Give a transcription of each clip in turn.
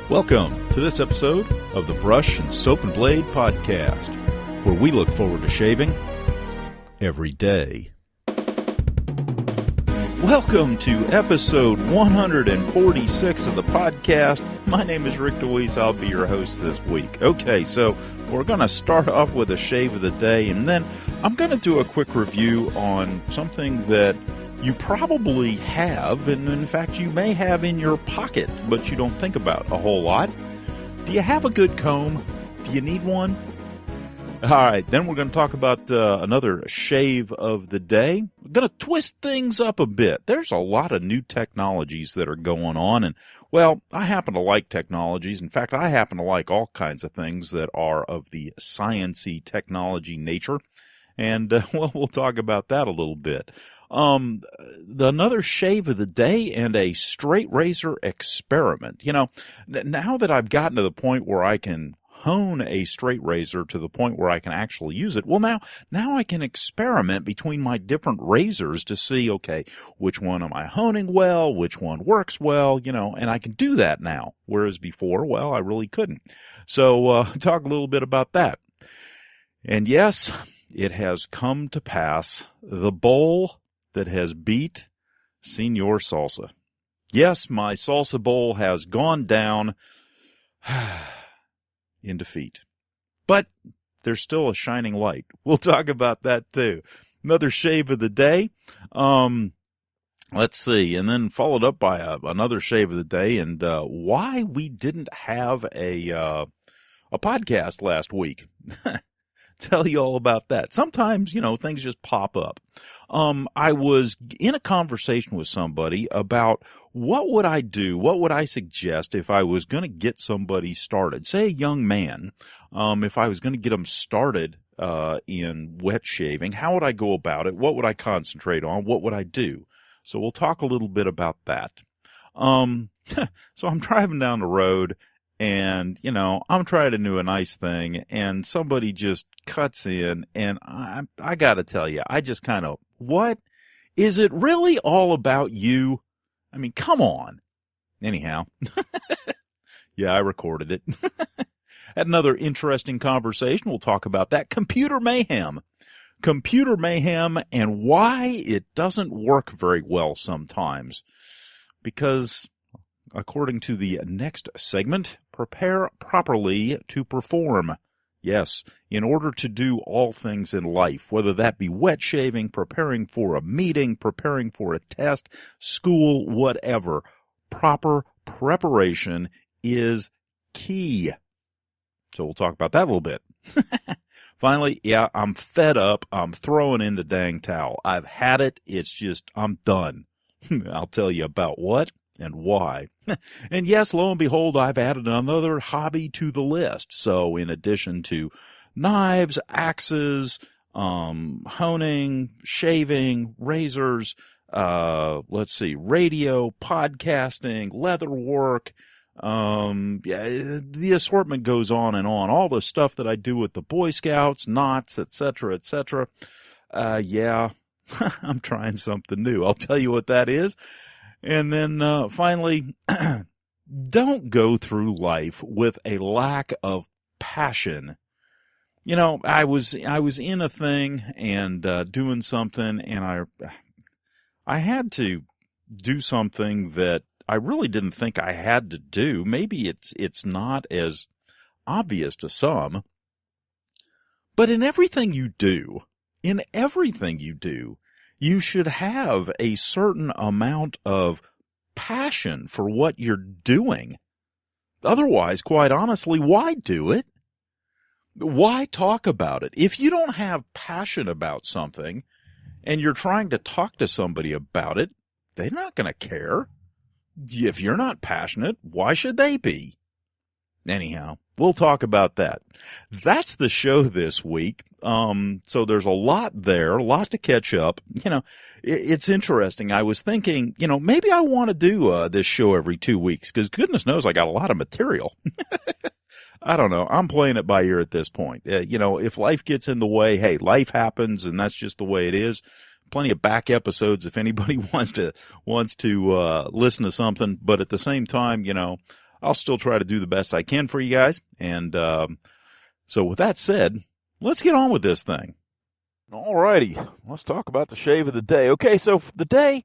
Welcome to this episode of the Brush and Soap and Blade Podcast, where we look forward to shaving every day. Welcome to episode 146 of the podcast. My name is Rick DeWeese. I'll be your host this week. Okay, so we're going to start off with a shave of the day, and then I'm going to do a quick review on something that you probably have, and in fact you may have in your pocket, but you don't think about a whole lot. Do you have a good comb? Do you need one? All right, then we're going to talk about another shave of the day. We're going to twist things up a bit. There's a lot of new technologies that are going on, and, well, I happen to like technologies. In fact, I happen to like all kinds of things that are of the science-y technology nature, and, well, we'll talk about that a little bit. Another shave of the day and a straight razor experiment. You know, now that I've gotten to the point where I can hone a straight razor to the point where I can actually use it, well, now I can experiment between my different razors to see, okay, which one am I honing well, which one works well, you know, and I can do that now, whereas before, well, I really couldn't. So, talk a little bit about that. And yes, it has come to pass, the bowl that has beat Senor Salsa. Yes, my salsa bowl has gone down in defeat. But there's still a shining light. We'll talk about that too. Another shave of the day. Let's see. And then followed up by another shave of the day, and why we didn't have a podcast last week. Tell you all about that. Sometimes, you know, things just pop up. I was in a conversation with somebody about what would I do, what would I suggest if I was going to get somebody started, say a young man, if I was going to get them started in wet shaving, how would I go about it? What would I concentrate on? What would I do? So we'll talk a little bit about that. So I'm driving down the road, and, you know, I'm trying to do a nice thing, and somebody just cuts in, and I got to tell you, I just kind of, what? Is it really all about you? I mean, come on. Anyhow, yeah, I recorded it. Had another interesting conversation. We'll talk about that. Computer mayhem. Computer mayhem and why it doesn't work very well sometimes. Because, according to the next segment, prepare properly to perform. Yes, in order to do all things in life, whether that be wet shaving, preparing for a meeting, preparing for a test, school, whatever, proper preparation is key. So we'll talk about that a little bit. Finally, yeah, I'm fed up. I'm throwing in the dang towel. I've had it. It's just, I'm done. I'll tell you about what and why. And yes, lo and behold, I've added another hobby to the list. So in addition to knives, axes, honing, shaving, razors, let's see, radio, podcasting, leather work, yeah, the assortment goes on and on. All the stuff that I do with the Boy Scouts, knots, etc., etc. Yeah, I'm trying something new. I'll tell you what that is. And then finally, don't go through life with a lack of passion. You know, I was in a thing and doing something, and I had to do something that I really didn't think I had to do. Maybe it's not as obvious to some, but in everything you do, you should have a certain amount of passion for what you're doing. Otherwise, quite honestly, why do it? Why talk about it? If you don't have passion about something and you're trying to talk to somebody about it, they're not going to care. If you're not passionate, why should they be? Anyhow, we'll talk about that. That's the show this week. So there's a lot there, a lot to catch up. You know, it's interesting. I was thinking, you know, maybe I want to do this show every 2 weeks because goodness knows I got a lot of material. I don't know. I'm playing it by ear at this point. You know, if life gets in the way, hey, life happens and that's just the way it is. Plenty of back episodes if anybody wants to listen to something. But at the same time, you know, I'll still try to do the best I can for you guys. And so with that said, let's get on with this thing. All righty, let's talk about the shave of the day. Okay, so for the day,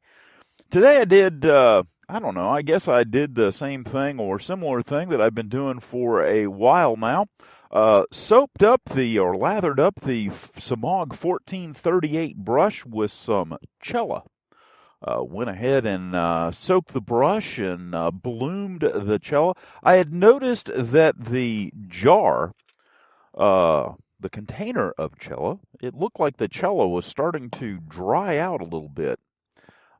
today I did, I don't know, I guess I did the same thing or similar thing that I've been doing for a while now. Lathered up the Samog 1438 brush with some Cella. Went ahead and soaked the brush and bloomed the Cella. I had noticed that the jar, the container of Cella, it looked like the Cella was starting to dry out a little bit.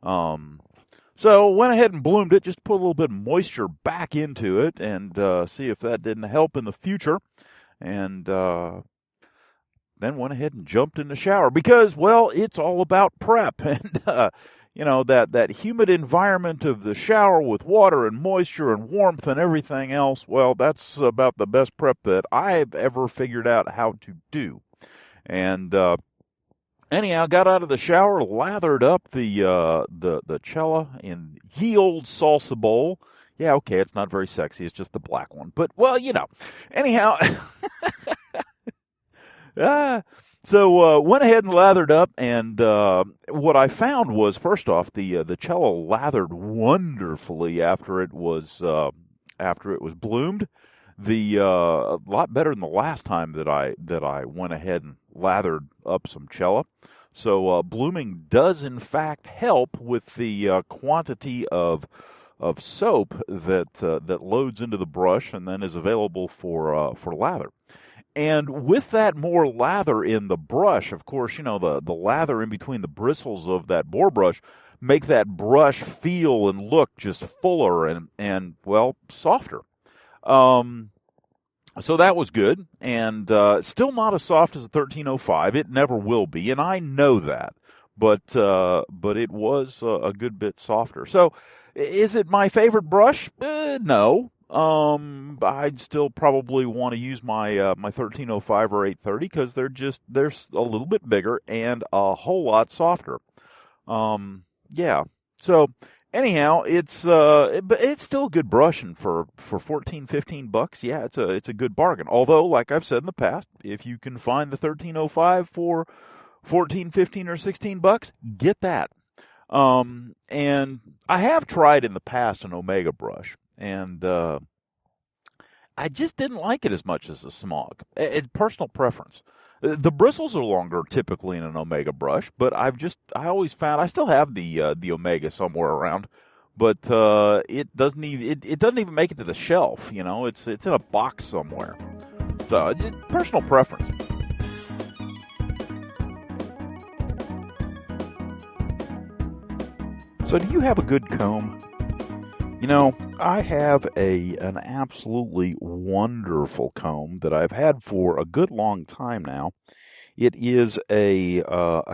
So went ahead and bloomed it, just put a little bit of moisture back into it and see if that didn't help in the future. And then went ahead and jumped in the shower because, well, it's all about prep. And, that humid environment of the shower with water and moisture and warmth and everything else, well, that's about the best prep that I've ever figured out how to do. And anyhow, got out of the shower, lathered up the Cella in ye old salsa bowl. Yeah, okay, it's not very sexy. It's just the black one. But, well, anyhow. So went ahead and lathered up, and what I found was, first off, the Cella lathered wonderfully after it was bloomed. A lot better than the last time that I went ahead and lathered up some Cella. So blooming does in fact help with the quantity of soap that loads into the brush and then is available for lather. And with that more lather in the brush, of course, the lather in between the bristles of that boar brush make that brush feel and look just fuller and well, softer. So that was good, and still not as soft as a 1305. It never will be, and I know that. But it was a good bit softer. So, is it my favorite brush? No. I'd still probably want to use my 1305 or 830 because they're a little bit bigger and a whole lot softer. Yeah. So anyhow, it's still a good brush, and for $14-15, yeah, it's a good bargain. Although, like I've said in the past, if you can find the 1305 for $14, $15, or $16, get that. And I have tried in the past an Omega brush, and I just didn't like it as much as the Smog. It's personal preference. The bristles are longer typically in an Omega brush, but I always found I still have the Omega somewhere around, but it doesn't even make it to the shelf. It's in a box somewhere. So it's just personal preference. So do you have a good comb? I have an absolutely wonderful comb that I've had for a good long time now. It is a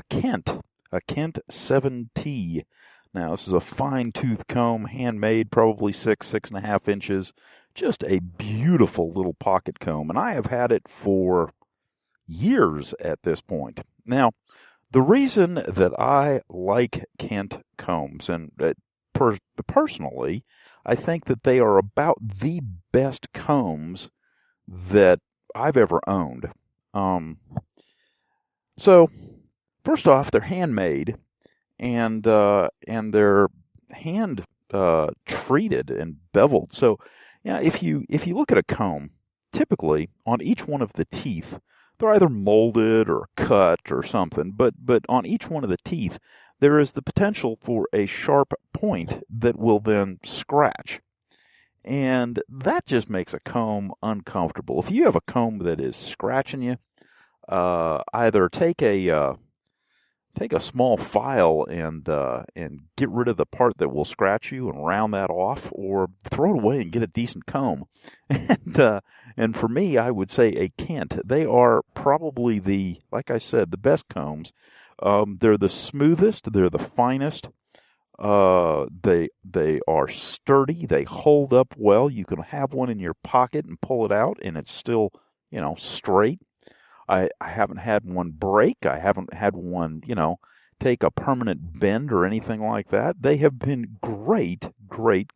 Kent 7T. Now, this is a fine tooth comb, handmade, probably 6.5 inches. Just a beautiful little pocket comb, and I have had it for years at this point. Now, the reason that I like Kent combs, and personally, I think that they are about the best combs that I've ever owned. So, first off, they're handmade, and they're hand treated and beveled. So, yeah, if you look at a comb, typically on each one of the teeth, they're either molded or cut or something. But on each one of the teeth, there is the potential for a sharp point that will then scratch. And that just makes a comb uncomfortable. If you have a comb that is scratching you, either take a small file and get rid of the part that will scratch you and round that off, or throw it away and get a decent comb. And for me, I would say a Kent. They are probably like I said, the best combs. They're the smoothest. They're the finest. They are sturdy. They hold up well. You can have one in your pocket and pull it out, and it's still, straight. I haven't had one break. I haven't had one, take a permanent bend or anything like that. They have been great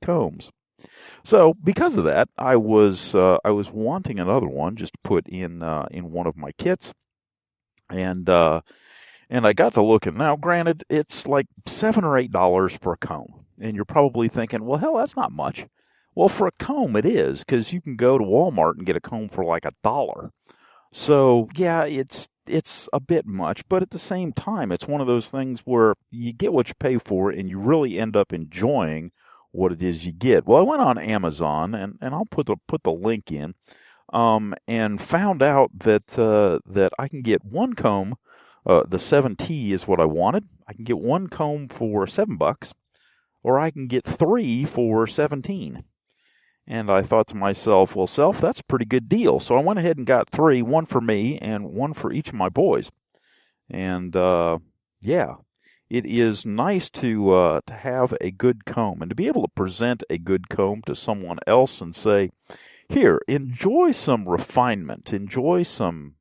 combs. So because of that, I was wanting another one just to put in one of my kits, and I got to looking. Now, granted, it's like $7 or $8 for a comb, and you're probably thinking, well, hell, that's not much. Well, for a comb, it is, because you can go to Walmart and get a comb for like $1. So yeah, it's a bit much, but at the same time, it's one of those things where you get what you pay for, and you really end up enjoying what it is you get. Well, I went on Amazon, and I'll put the link in, and found out that I can get one comb. The 7T is what I wanted. I can get one comb for $7, or I can get 3 for $17. And I thought to myself, well, self, that's a pretty good deal. So I went ahead and got 3, one for me and one for each of my boys. And yeah, it is nice to have a good comb and to be able to present a good comb to someone else and say, here, enjoy some refinement, enjoy some,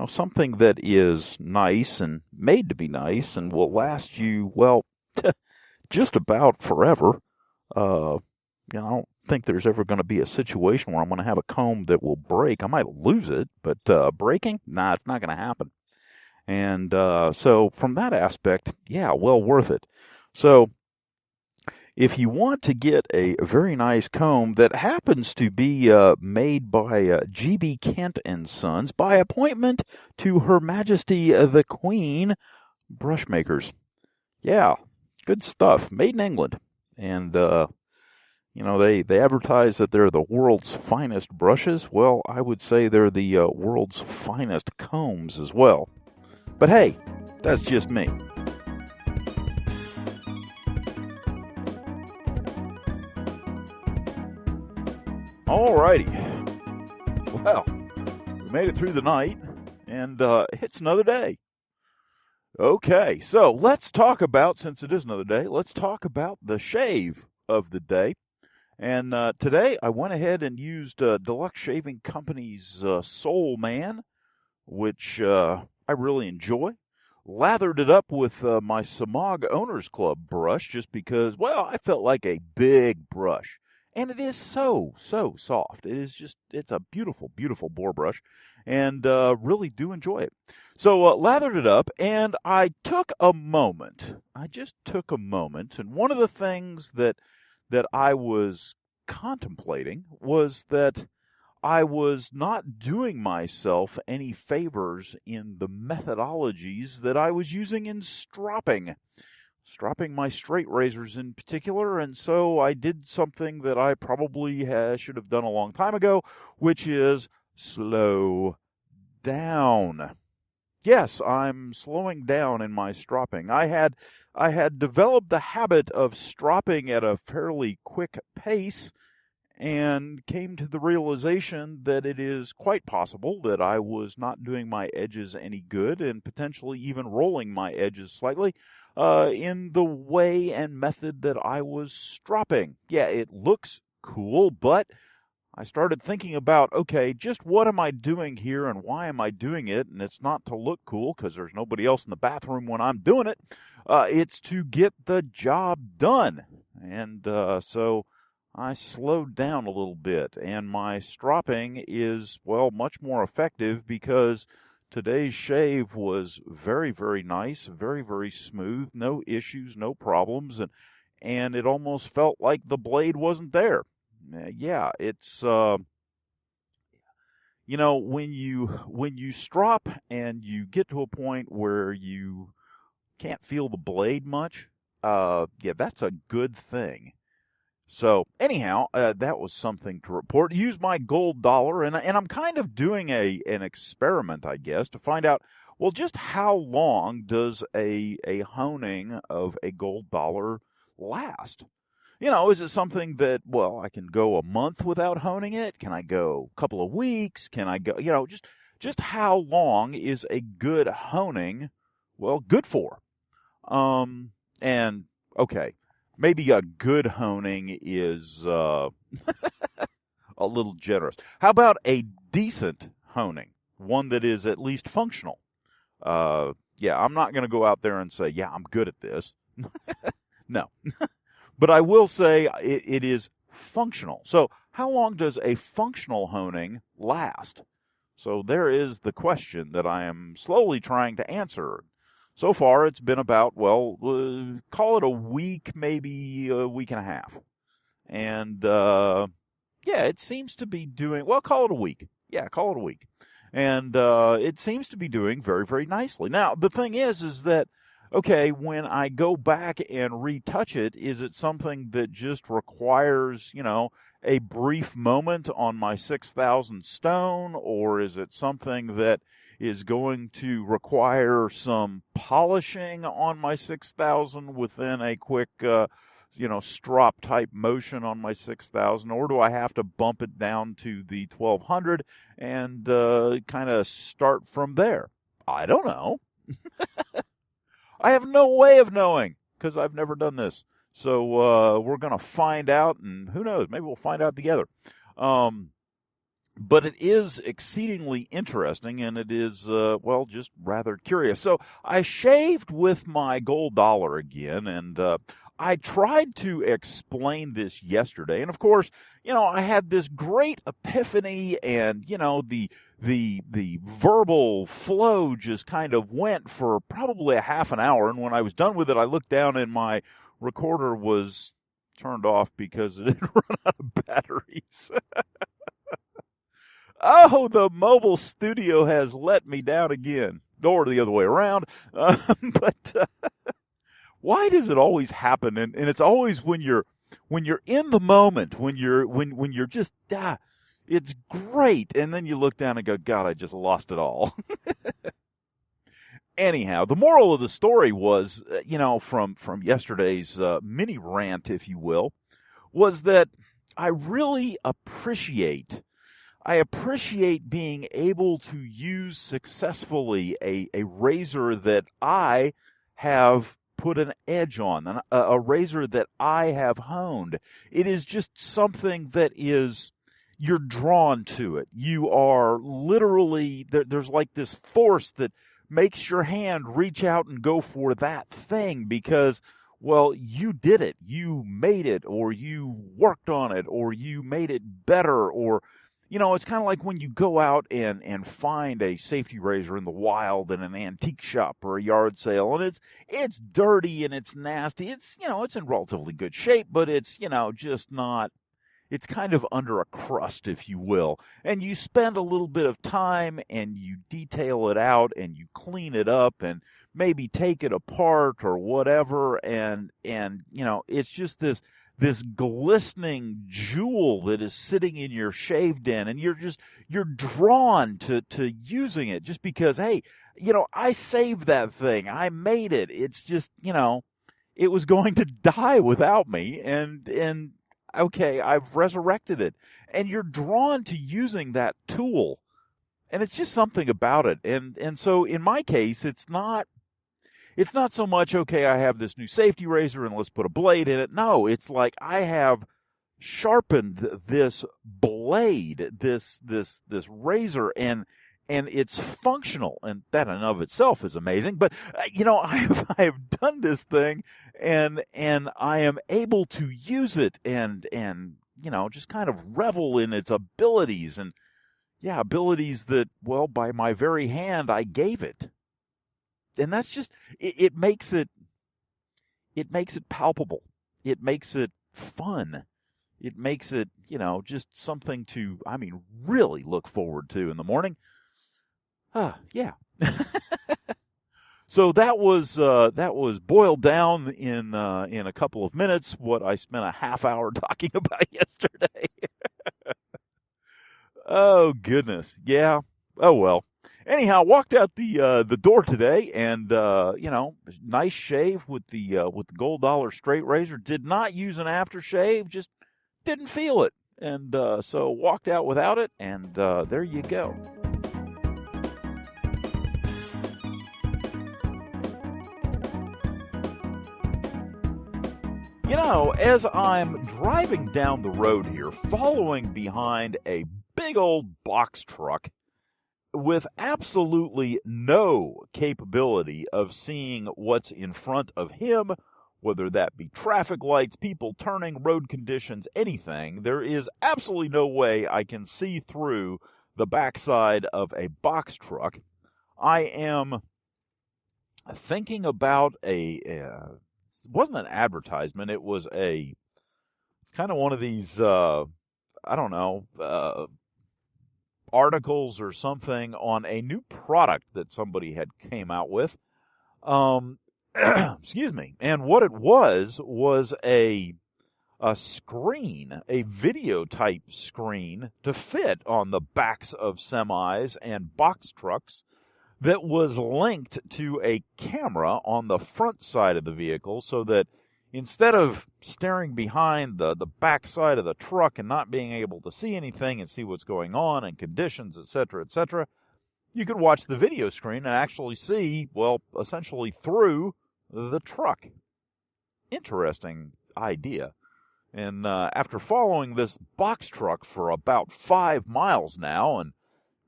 something that is nice and made to be nice and will last you, well, just about forever. I don't think there's ever going to be a situation where I'm going to have a comb that will break. I might lose it, but breaking? Nah, it's not going to happen. And so from that aspect, yeah, well worth it. So if you want to get a very nice comb that happens to be made by G.B. Kent and Sons by appointment to Her Majesty the Queen Brush Makers. Yeah, good stuff. Made in England. And, they advertise that they're the world's finest brushes. Well, I would say they're the world's finest combs as well. But hey, that's just me. Alrighty. Well, we made it through the night, and it's another day. Okay, so let's talk about, since it is another day, let's talk about the shave of the day. And today I went ahead and used Deluxe Shaving Company's Soul Man, which I really enjoy. Lathered it up with my Samag Owners Club brush just because, well, I felt like a big brush. And it is so soft. It's a beautiful, beautiful boar brush, and really do enjoy it. So lathered it up, and I took a moment. I just took a moment, and one of the things that I was contemplating was that I was not doing myself any favors in the methodologies that I was using in stropping my straight razors in particular, and so I did something that I probably should have done a long time ago, which is slow down. Yes, I'm slowing down in my stropping. I had developed the habit of stropping at a fairly quick pace and came to the realization that it is quite possible that I was not doing my edges any good and potentially even rolling my edges slightly in the way and method that I was stropping. Yeah, it looks cool, but I started thinking about, okay, just what am I doing here and why am I doing it? And it's not to look cool because there's nobody else in the bathroom when I'm doing it. It's to get the job done. And so I slowed down a little bit. And my stropping is, well, much more effective because today's shave was very, very nice, very, very smooth, no issues, no problems. And it almost felt like the blade wasn't there. Yeah, it's when you strop and you get to a point where you can't feel the blade much, yeah, that's a good thing. So anyhow, that was something to report. Use my gold dollar, and I'm kind of doing an experiment, I guess, to find out, well, just how long does a honing of a gold dollar last? Is it something that, well, I can go a month without honing it? Can I go a couple of weeks? Can I go, just how long is a good honing, well, good for? And, okay, maybe a good honing is a little generous. How about a decent honing? One that is at least functional? Yeah, I'm not going to go out there and say, yeah, I'm good at this. No. But I will say it is functional. So how long does a functional honing last? So there is the question that I am slowly trying to answer. So far, it's been about, call it a week, maybe a week and a half. And, it seems to be doing, call it a week. Yeah, call it a week. And it seems to be doing very, very nicely. Now, the thing is that, okay, when I go back and retouch it, is it something that just requires, a brief moment on my 6,000 stone, or is it something that is going to require some polishing on my 6,000 within a quick, strop type motion on my 6,000, or do I have to bump it down to the 1,200 and kind of start from there? I don't know. I have no way of knowing because I've never done this. So we're going to find out, and who knows, maybe we'll find out together. But it is exceedingly interesting, and it is, just rather curious. So I shaved with my gold dollar again, and I tried to explain this yesterday. And, of course, I had this great epiphany, and, the verbal flow just kind of went for probably a half an hour. And when I was done with it, I looked down and my recorder was turned off because it had run out of batteries. Oh, the mobile studio has let me down again. Or the other way around. But why does it always happen? And it's always when you're in the moment, when you're just it's great, and then you look down and go, God, I just lost it all. Anyhow, the moral of the story was, from yesterday's mini rant, if you will, was that I really appreciate being able to use successfully a razor that I have put an edge on, a razor that I have honed. It is just something that you're drawn to it. You are literally, there's like this force that makes your hand reach out and go for that thing because, you did it. You made it, or you worked on it, or you made it better, or, it's kind of like when you go out and find a safety razor in the wild in an antique shop or a yard sale, and it's dirty and it's nasty. It's, it's in relatively good shape, but it's, just not, it's kind of under a crust, if you will. And you spend a little bit of time and you detail it out and you clean it up and maybe take it apart or whatever. And it's just this glistening jewel that is sitting in your shave den, and you're drawn to using it just because, hey, I saved that thing. I made it. It's just, it was going to die without me, and okay, I've resurrected it. And you're drawn to using that tool. And it's just something about it. And so in my case, it's not so much, okay, I have this new safety razor and let's put a blade in it. No, it's like I have sharpened this blade, this razor, and it's functional, and that in and of itself is amazing. But I have done this thing, and I am able to use it, and just kind of revel in its abilities, and abilities that, by my very hand I gave it. And that's just, it makes it palpable. It makes it fun. It makes it, just something to, really look forward to in the morning. Yeah. So that was boiled down in a couple of minutes what I spent a half hour talking about yesterday. Oh goodness. Yeah. Oh well. Anyhow, walked out the door today, and nice shave with the gold dollar straight razor. Did not use an aftershave, just didn't feel it, and so walked out without it, and there you go. As I'm driving down the road here, following behind a big old box truck with absolutely no capability of seeing what's in front of him, whether that be traffic lights, people turning, road conditions, anything. There is absolutely no way I can see through the backside of a box truck. I am thinking about it wasn't an advertisement, it's kind of one of these, articles or something on a new product that somebody had came out with. Excuse me. And what it was a screen, a video type screen to fit on the backs of semis and box trucks that was linked to a camera on the front side of the vehicle, so that instead of staring behind the back side of the truck and not being able to see anything and see what's going on and conditions, etc., you could watch the video screen and actually see, well, essentially through the truck. Interesting idea. And after following this box truck for about 5 miles now and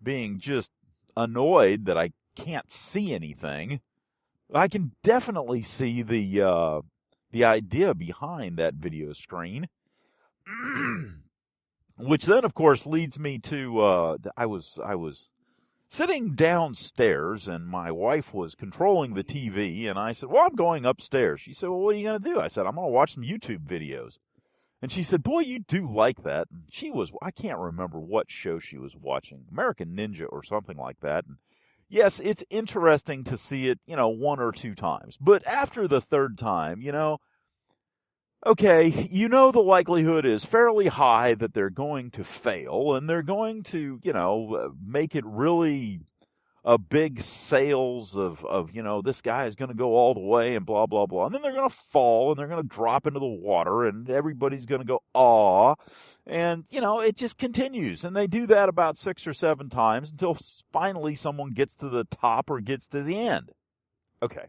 being just annoyed that I can't see anything, I can definitely see the idea behind that video screen. Which then, of course, leads me to I was sitting downstairs, and my wife was controlling the TV, and I said, well, I'm going upstairs. She said, well, what are you going to do? I said, I'm going to watch some YouTube videos. And she said, boy, you do like that. And I can't remember what show she was watching, American Ninja or something like that. And yes, it's interesting to see it, 1 or 2 times. But after the 3rd time, okay, the likelihood is fairly high that they're going to fail, and they're going to, make it really a big sales of this guy is going to go all the way and blah, blah, blah. And then they're going to fall, and they're going to drop into the water, and everybody's going to go, aw. And, it just continues. And they do that about 6 or 7 times until finally someone gets to the top or gets to the end. Okay.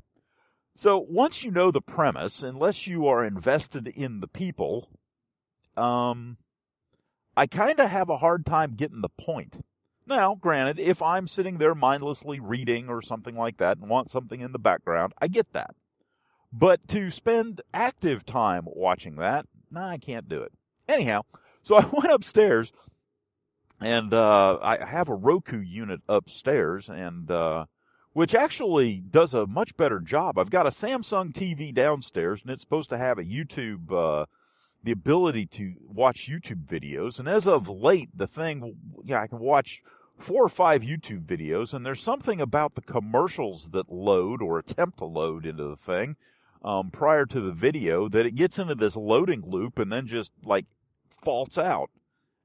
So once you know the premise, unless you are invested in the people, I kind of have a hard time getting the point. Now, granted, if I'm sitting there mindlessly reading or something like that and want something in the background, I get that. But to spend active time watching that, I can't do it. Anyhow, so I went upstairs, and I have a Roku unit upstairs, and which actually does a much better job. I've got a Samsung TV downstairs, and it's supposed to have a YouTube, the ability to watch YouTube videos. And as of late, the thing, I can watch 4 or 5 YouTube videos, and there's something about the commercials that load or attempt to load into the thing prior to the video that it gets into this loading loop and then just, faults out.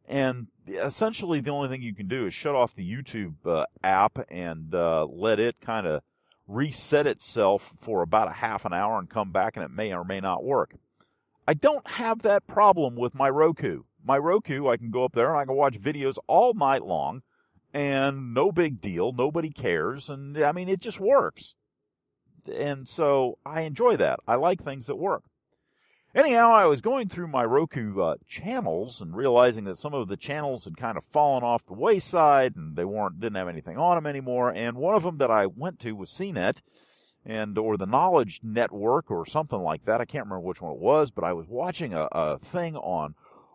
And essentially the only thing you can do is shut off the YouTube app and let it kind of reset itself for about a half an hour and come back, and it may or may not work. I don't have that problem with my Roku. My Roku, I can go up there and I can watch videos all night long, and no big deal. Nobody cares. And, it just works. And so I enjoy that. I like things that work. Anyhow, I was going through my Roku channels and realizing that some of the channels had kind of fallen off the wayside, and they didn't have anything on them anymore. And one of them that I went to was CNET, or the Knowledge Network or something like that. I can't remember which one it was, but I was watching a thing on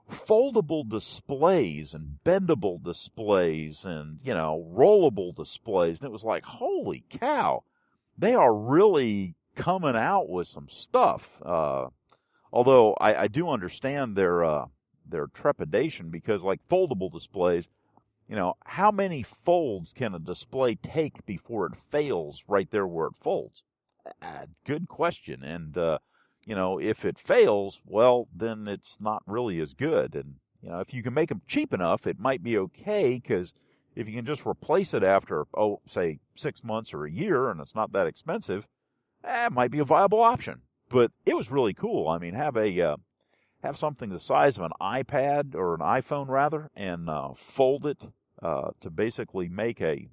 foldable displays and bendable displays and, rollable displays. And it was like, holy cow, they are really coming out with some stuff. Although I do understand their trepidation, because like foldable displays, how many folds can a display take before it fails right there where it folds? Good question. And, if it fails, well, then it's not really as good. And, if you can make them cheap enough, it might be okay, because if you can just replace it after, say 6 months or a year, and it's not that expensive, it might be a viable option. But it was really cool. Have something the size of an iPad or an iPhone rather, and fold it to basically make a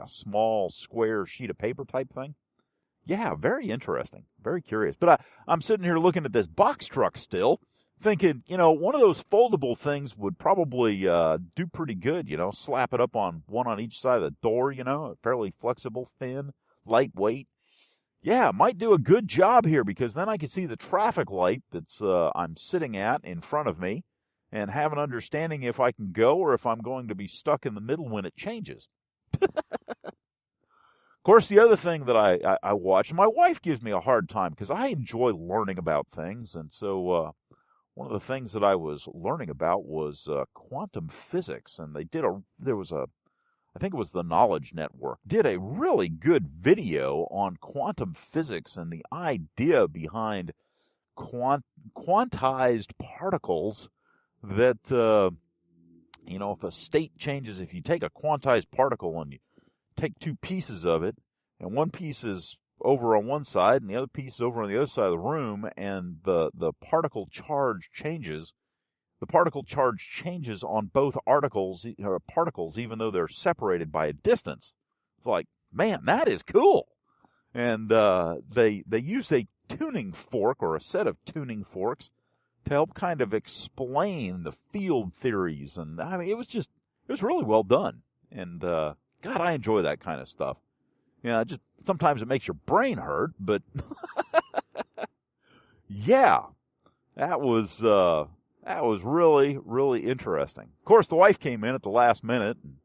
small square sheet of paper type thing. Yeah, very interesting, very curious. But I'm sitting here looking at this box truck still, thinking, one of those foldable things would probably do pretty good. Slap it up on one on each side of the door. Fairly flexible, thin, lightweight. yeah, might do a good job here, because then I can see the traffic light that's I'm sitting at in front of me and have an understanding if I can go or if I'm going to be stuck in the middle when it changes. Of course, the other thing that I watch, and my wife gives me a hard time because I enjoy learning about things, and so one of the things that I was learning about was quantum physics, and I think it was the Knowledge Network, did a really good video on quantum physics and the idea behind quantized particles that, if a state changes, if you take a quantized particle and you take two pieces of it, and one piece is over on one side and the other piece is over on the other side of the room, and the particle charge changes. The particle charge changes on both particles, even though they're separated by a distance. It's like, man, that is cool. And they use a tuning fork, or a set of tuning forks, to help kind of explain the field theories. And I mean, it was really well done. And God, I enjoy that kind of stuff. Just sometimes it makes your brain hurt, but yeah, that was really, really interesting. Of course, the wife came in at the last minute, and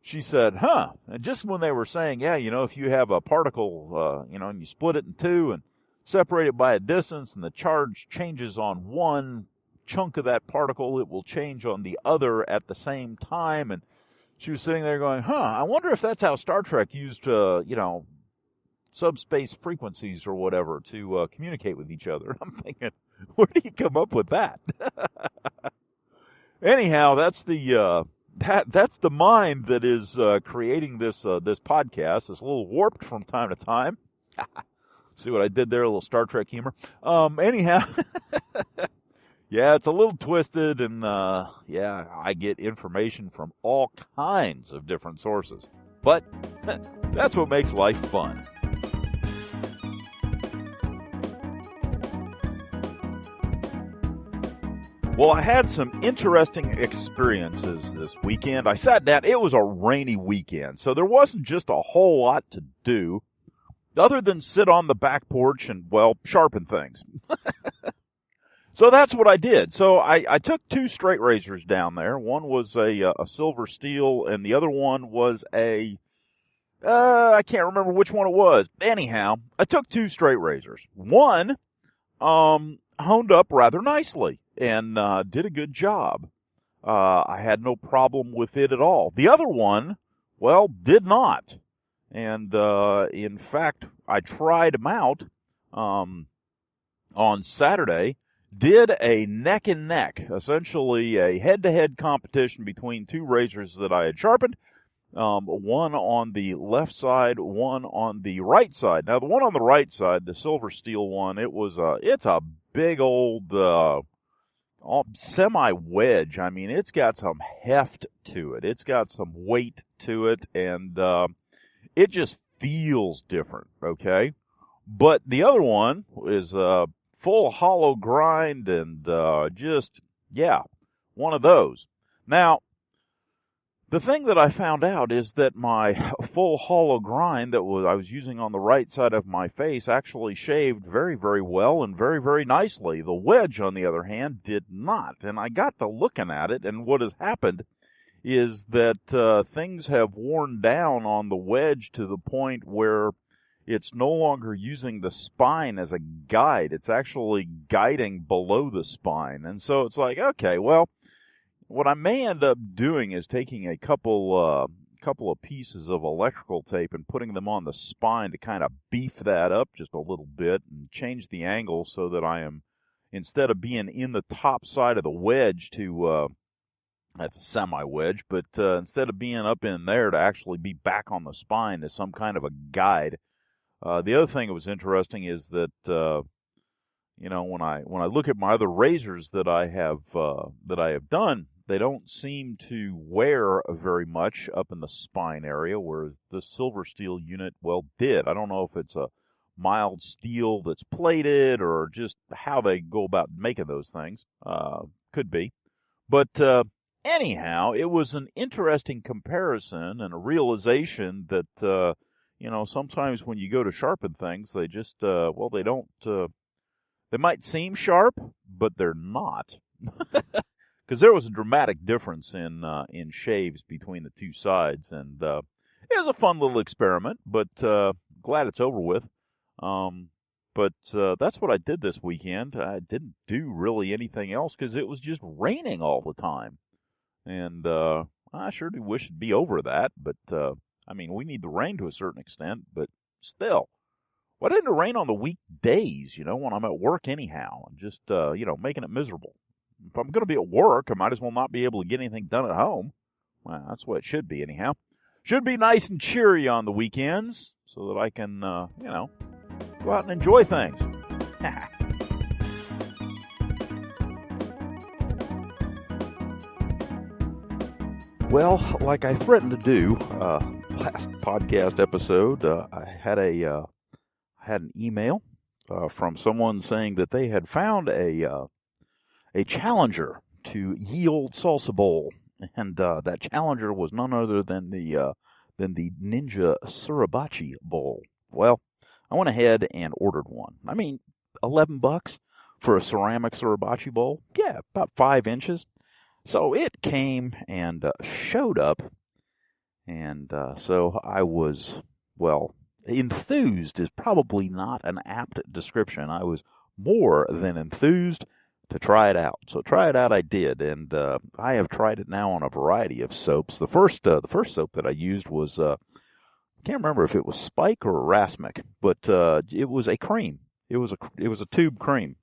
she said, and just when they were saying, if you have a particle, and you split it in two and separate it by a distance, and the charge changes on one chunk of that particle, it will change on the other at the same time. And she was sitting there going, I wonder if that's how Star Trek used, subspace frequencies or whatever to communicate with each other. I'm thinking, where do you come up with that? Anyhow, that's the mind that is creating this podcast. It's a little warped from time to time. See what I did there? A little Star Trek humor. Anyhow, yeah, it's a little twisted, and I get information from all kinds of different sources. But that's what makes life fun. Well, I had some interesting experiences this weekend. I sat down. It was a rainy weekend, so there wasn't just a whole lot to do other than sit on the back porch and, sharpen things. So that's what I did. So I took two straight razors down there. One was a silver steel, and the other one was I can't remember which one it was. Anyhow, I took two straight razors. One honed up rather nicely and did a good job. I had no problem with it at all. The other one, did not. And in fact, I tried them out on Saturday. Did a neck and neck, essentially a head-to-head competition between two razors that I had sharpened. One on the left side, one on the right side. Now, the one on the right side, the silver steel one, it's a big old semi-wedge. I mean, it's got some heft to it. It's got some weight to it, and it just feels different, okay? But the other one is full hollow grind, and one of those. Now, the thing that I found out is that my full hollow grind that I was using on the right side of my face actually shaved very, very well and very, very nicely. The wedge, on the other hand, did not. And I got to looking at it, and what has happened is that things have worn down on the wedge to the point where it's no longer using the spine as a guide. It's actually guiding below the spine. And so it's like, okay, well, what I may end up doing is taking a couple of pieces of electrical tape and putting them on the spine to kind of beef that up just a little bit and change the angle so that I am, instead of being in the top side of the wedge that's a semi-wedge, but instead of being up in there, to actually be back on the spine as some kind of a guide. The other thing that was interesting is that, when I look at my other razors that I have done, they don't seem to wear very much up in the spine area, whereas the silver steel unit, did. I don't know if it's a mild steel that's plated or just how they go about making those things. Could be. But anyhow, it was an interesting comparison and a realization that, sometimes when you go to sharpen things, they just, they don't, they might seem sharp, but they're not. Because there was a dramatic difference in shaves between the two sides, and it was a fun little experiment, but glad it's over with. But that's what I did this weekend. I didn't do really anything else because it was just raining all the time. And I sure do wish it'd be over that, but we need the rain to a certain extent, but still. Why didn't it rain on the weekdays, when I'm at work anyhow, and just, making it miserable? If I'm going to be at work, I might as well not be able to get anything done at home. Well, that's what it should be anyhow. Should be nice and cheery on the weekends so that I can, go out and enjoy things. Well, like I threatened to do last podcast episode, I had an email from someone saying that they had found a challenger to yield salsa bowl, and that challenger was none other than the Ninja Suribachi bowl. Well, I went ahead and ordered one. $11 for a ceramic Suribachi bowl. Yeah, about 5 inches. So it came and showed up, and so I was, enthused is probably not an apt description. I was more than enthused to try it out. So try it out I did, and I have tried it now on a variety of soaps. The first soap that I used was, I can't remember if it was Spike or Rasmic, but it was a cream. It was a tube cream,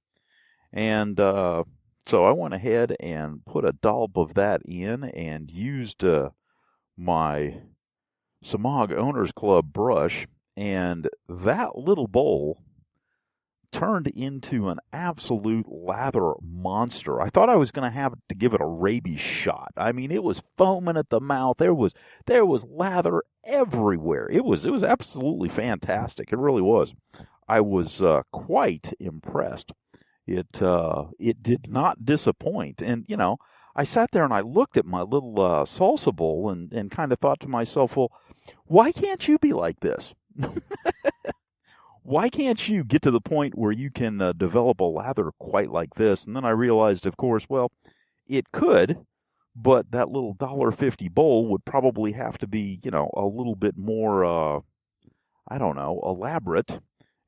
and so I went ahead and put a dollop of that in and used my Samag Owners Club brush, and that little bowl turned into an absolute lather monster. I thought I was going to have to give it a rabies shot. It was foaming at the mouth. There was lather everywhere. It was absolutely fantastic. It really was. I was quite impressed. It did not disappoint. And, I sat there and I looked at my little salsa bowl and kind of thought to myself, well, why can't you be like this? Why can't you get to the point where you can develop a lather quite like this? And then I realized, of course, it could, but that little $1.50 bowl would probably have to be, a little bit more, elaborate.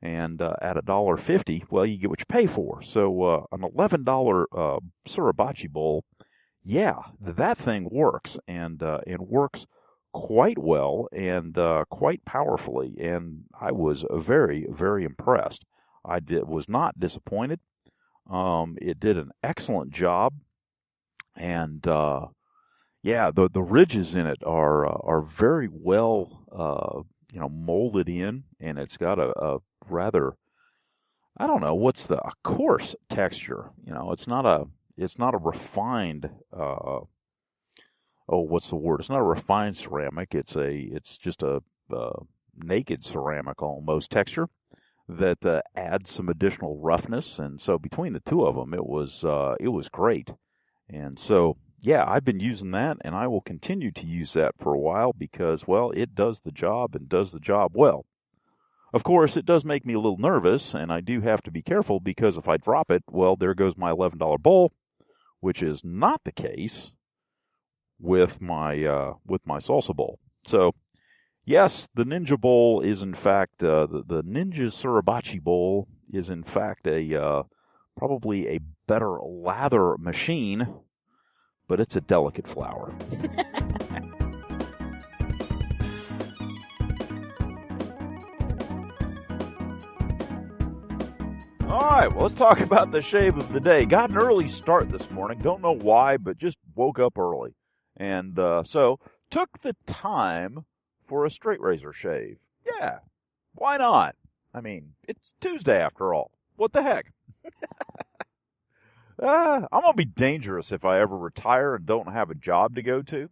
And at $1.50, you get what you pay for. So an $11 Suribachi bowl, yeah, that thing works, and it works quite well and quite powerfully. And I was very, very impressed. Was not disappointed. It did an excellent job, and the ridges in it are very well molded in, and it's got a rather, I don't know, a coarse texture. It's not a refined, what's the word? It's not a refined ceramic. It's just a naked ceramic almost texture that adds some additional roughness. And so between the two of them, it was great. And so, yeah, I've been using that, and I will continue to use that for a while because, it does the job and does the job well. Of course, it does make me a little nervous, and I do have to be careful because if I drop it, there goes my $11 bowl, which is not the case with my salsa bowl. So, yes, the Ninja bowl is in fact the Ninja Suribachi bowl is in fact probably a better lather machine, but it's a delicate flower. All right, let's talk about the shave of the day. Got an early start this morning. Don't know why, but just woke up early. And so took the time for a straight razor shave. Yeah, why not? It's Tuesday after all. What the heck? I'm going to be dangerous if I ever retire and don't have a job to go to.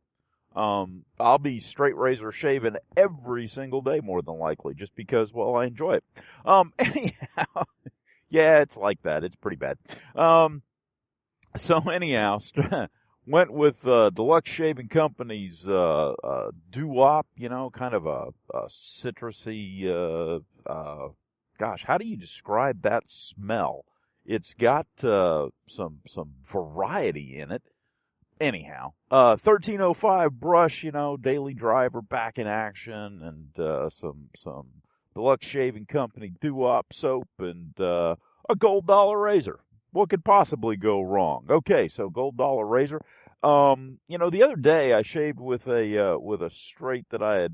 I'll be straight razor shaving every single day more than likely just because, I enjoy it. Anyhow... Yeah, it's like that. It's pretty bad. So anyhow, Went with Deluxe Shaving Company's doo-wop, kind of a citrusy, gosh, how do you describe that smell? It's got some variety in it. Anyhow, 1305 brush, daily driver back in action, and some Deluxe Shaving Company doo-wop soap, and a gold dollar razor. What could possibly go wrong? Okay, so gold dollar razor. The other day I shaved with a straight that I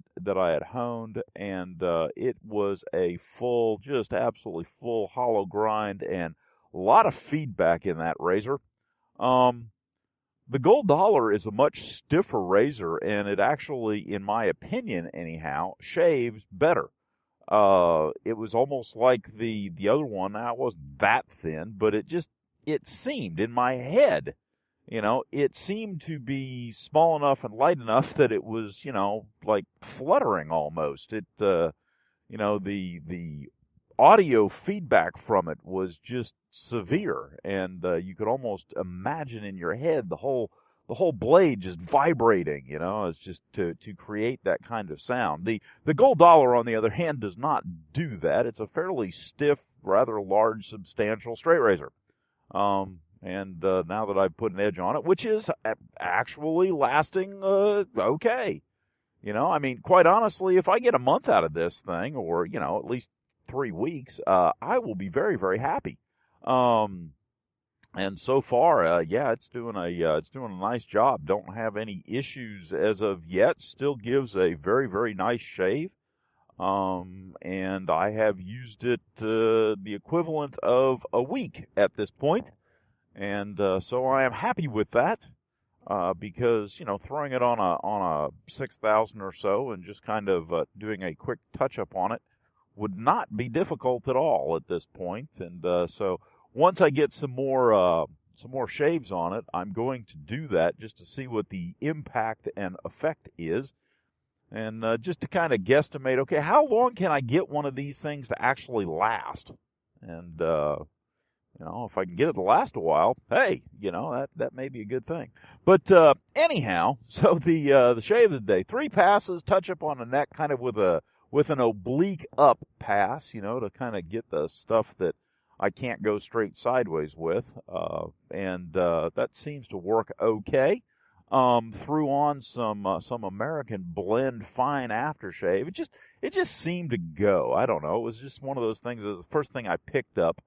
had honed, and it was a full, just absolutely full hollow grind, and a lot of feedback in that razor. The gold dollar is a much stiffer razor, and it actually, in my opinion anyhow, shaves better. It was almost like the other one. Now, it wasn't that thin, but it seemed in my head, it seemed to be small enough and light enough that it was, like fluttering almost. The audio feedback from it was just severe, and you could almost imagine in your head the whole blade just vibrating, it's just to create that kind of sound. The gold dollar, on the other hand, does not do that. It's a fairly stiff, rather large, substantial straight razor. And now that I've put an edge on it, which is actually lasting okay. Quite honestly, if I get a month out of this thing, or, at least 3 weeks, I will be very, very happy. And so far, it's doing a nice job. Don't have any issues as of yet. Still gives a very, very nice shave. And I have used it the equivalent of a week at this point. And so I am happy with that, because, throwing it on a 6,000 or so and just kind of doing a quick touch-up on it would not be difficult at all at this point. And so once I get some more shaves on it, I'm going to do that just to see what the impact and effect is. And just to kind of guesstimate, okay, how long can I get one of these things to actually last? And, if I can get it to last a while, hey, that may be a good thing. But anyhow, so the shave of the day, 3 passes, touch up on the neck, kind of with an oblique up pass, to kind of get the stuff that I can't go straight sideways with, and that seems to work okay. Threw on some American Blend fine aftershave. It just seemed to go. I don't know. It was just one of those things. It was the first thing I picked up.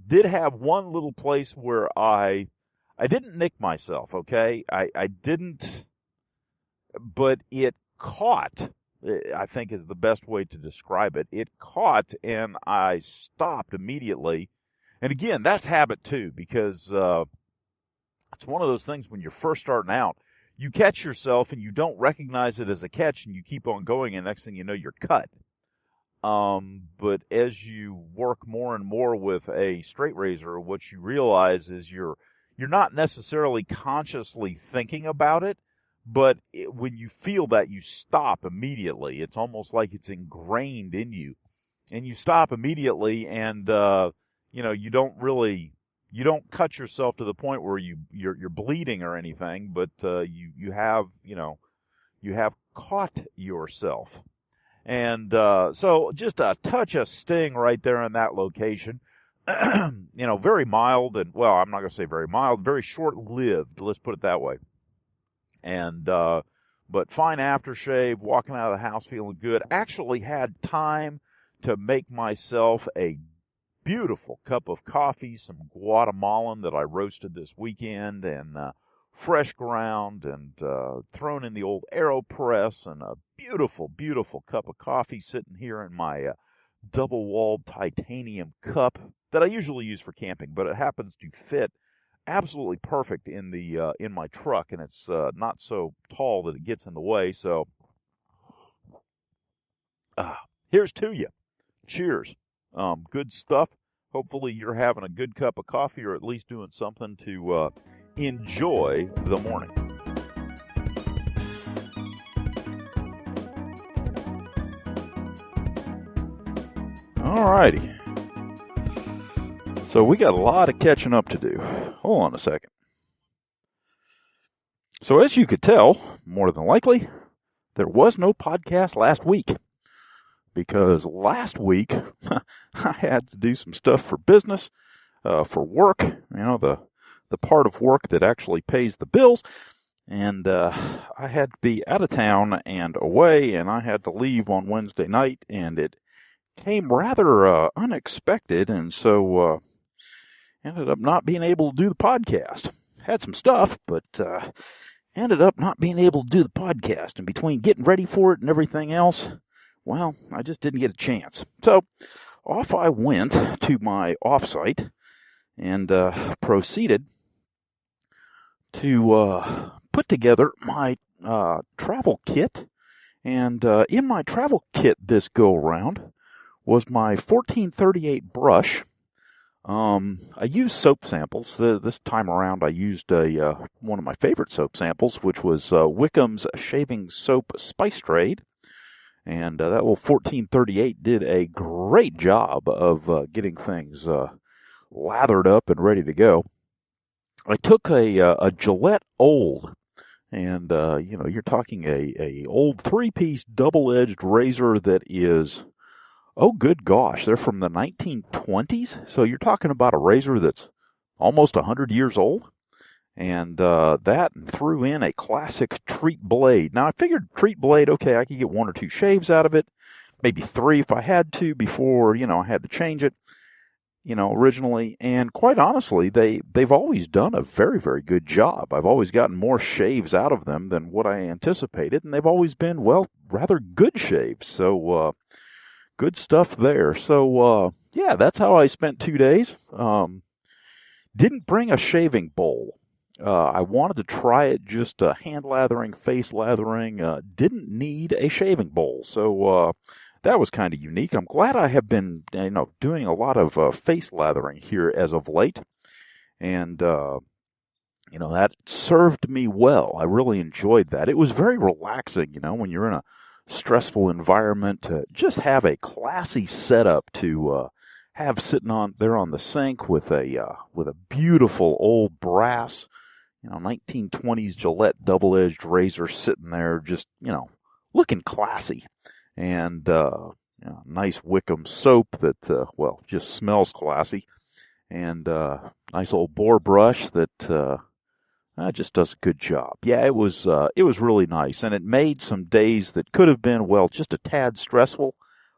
Did have one little place where I didn't nick myself. Okay, I didn't, but it caught. I think is the best way to describe it. It caught, and I stopped immediately. And again, that's habit too, because it's one of those things when you're first starting out, you catch yourself and you don't recognize it as a catch, and you keep on going, and next thing you know, you're cut. But as you work more and more with a straight razor, what you realize is you're not necessarily consciously thinking about it, but when you feel that, you stop immediately. It's almost like it's ingrained in you, and you stop immediately, and you don't cut yourself to the point where you're bleeding or anything, but you have caught yourself. And so just a touch of sting right there in that location. Very mild, and, well, I'm not going to say very mild, very short-lived, let's put it that way. And but fine aftershave, walking out of the house feeling good. Actually had time to make myself a beautiful cup of coffee, some Guatemalan that I roasted this weekend, and fresh ground, and thrown in the old AeroPress, and a beautiful, beautiful cup of coffee sitting here in my double-walled titanium cup that I usually use for camping, but it happens to fit absolutely perfect in my truck, and it's not so tall that it gets in the way. So here's to you. Cheers. Good stuff. Hopefully you're having a good cup of coffee, or at least doing something to enjoy the morning. All righty. So we got a lot of catching up to do. Hold on a second. So as you could tell, more than likely, there was no podcast last week. Because last week, I had to do some stuff for business, for work, the part of work that actually pays the bills. And I had to be out of town and away, and I had to leave on Wednesday night, and it came rather unexpected, and so ended up not being able to do the podcast. Had some stuff, but ended up not being able to do the podcast. And between getting ready for it and everything else, well, I just didn't get a chance. So off I went to my offsite and proceeded to put together my travel kit. And in my travel kit this go-around was my 1438 brush. I used soap samples. This time around I used one of my favorite soap samples, which was Wickham's Shaving Soap Spice Trade. And that little 1438 did a great job of getting things lathered up and ready to go. I took a Gillette Old, and you're talking a old 3-piece double-edged razor that is, oh good gosh, they're from the 1920s. So you're talking about a razor that's almost 100 years old. And that, and threw in a classic treat blade. Now, I figured treat blade, okay, I could get 1 or 2 shaves out of it, maybe 3 if I had to before, I had to change it, originally. And quite honestly, they've always done a very, very good job. I've always gotten more shaves out of them than what I anticipated, and they've always been, well, rather good shaves. So, good stuff there. So, yeah, that's how I spent 2 days. Didn't bring a shaving bowl. I wanted to try it just hand lathering, face lathering. Didn't need a shaving bowl. So that was kind of unique. I'm glad I have been doing a lot of face lathering here as of late. And, that served me well. I really enjoyed that. It was very relaxing, when you're in a stressful environment, to just have a classy setup to have sitting on there on the sink with a beautiful old brass 1920s Gillette double-edged razor sitting there, just, looking classy. And, nice Wickham soap that, just smells classy. And, nice old boar brush that, just does a good job. Yeah, it was really nice. And it made some days that could have been, just a tad stressful,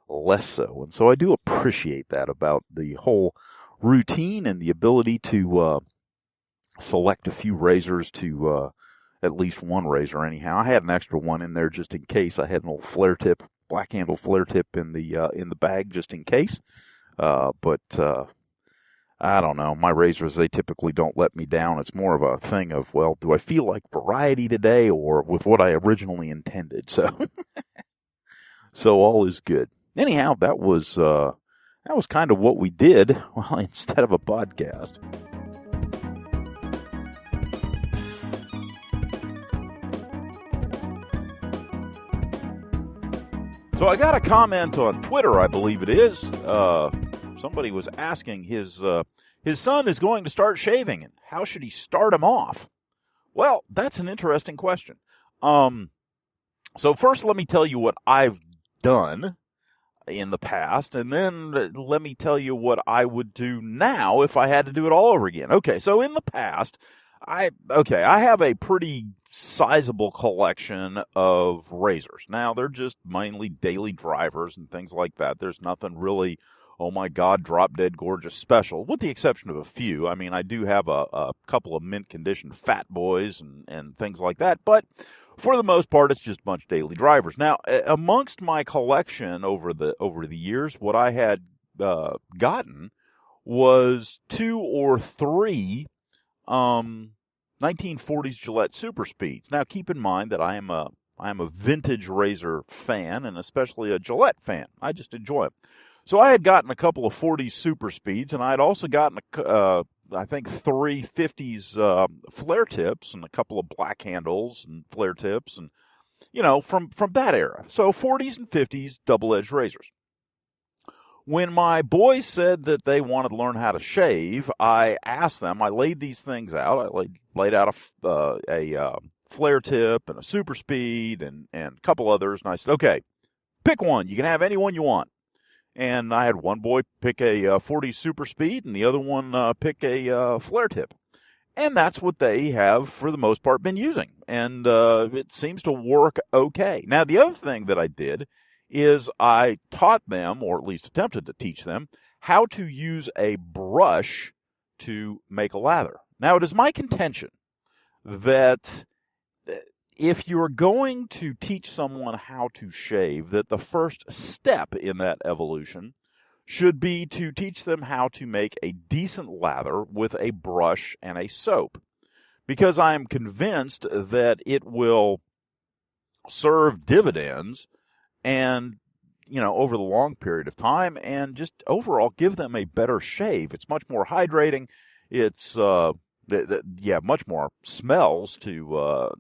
less so. And so I do appreciate that about the whole routine and the ability to, select a few razors to at least one razor anyhow. I had an extra one in there just in case. I had an old flare tip, black handle flare tip in the bag just in case. But I don't know. My razors, they typically don't let me down. It's more of a thing of, do I feel like variety today or with what I originally intended? So so all is good. Anyhow, that was kind of what we did, instead of a podcast. So I got a comment on Twitter, I believe it is. Somebody was asking his son is going to start shaving, and how should he start him off? Well, that's an interesting question. So first, let me tell you what I've done in the past, and then let me tell you what I would do now if I had to do it all over again. Okay, so in the past, I have a pretty sizable collection of razors. Now, they're just mainly daily drivers and things like that. There's nothing really, oh my God, drop dead gorgeous special, with the exception of a few. I mean, I do have a couple of mint condition fat boys and things like that, but for the most part, it's just a bunch of daily drivers. Now, amongst my collection over the years, what I had gotten was 2 or 3 1940s Gillette Super Speeds. Now, keep in mind that I am a vintage razor fan, and especially a Gillette fan. I just enjoy them. So I had gotten a couple of 40s Super Speeds, and I had also gotten, I think, 3 50s flare tips and a couple of black handles and flare tips, and, from that era. So 40s and 50s double-edged razors. When my boys said that they wanted to learn how to shave, I asked them, I laid these things out. I laid out a flare tip and a super speed and a couple others. And I said, okay, pick one. You can have any one you want. And I had one boy pick a 40 super speed and the other one pick a flare tip. And that's what they have, for the most part, been using. And it seems to work okay. Now, the other thing that I did is I taught them, or at least attempted to teach them, how to use a brush to make a lather. Now, it is my contention that if you're going to teach someone how to shave, that the first step in that evolution should be to teach them how to make a decent lather with a brush and a soap. Because I am convinced that it will serve dividends and, over the long period of time, and just overall give them a better shave. It's much more hydrating. It's, much more smells to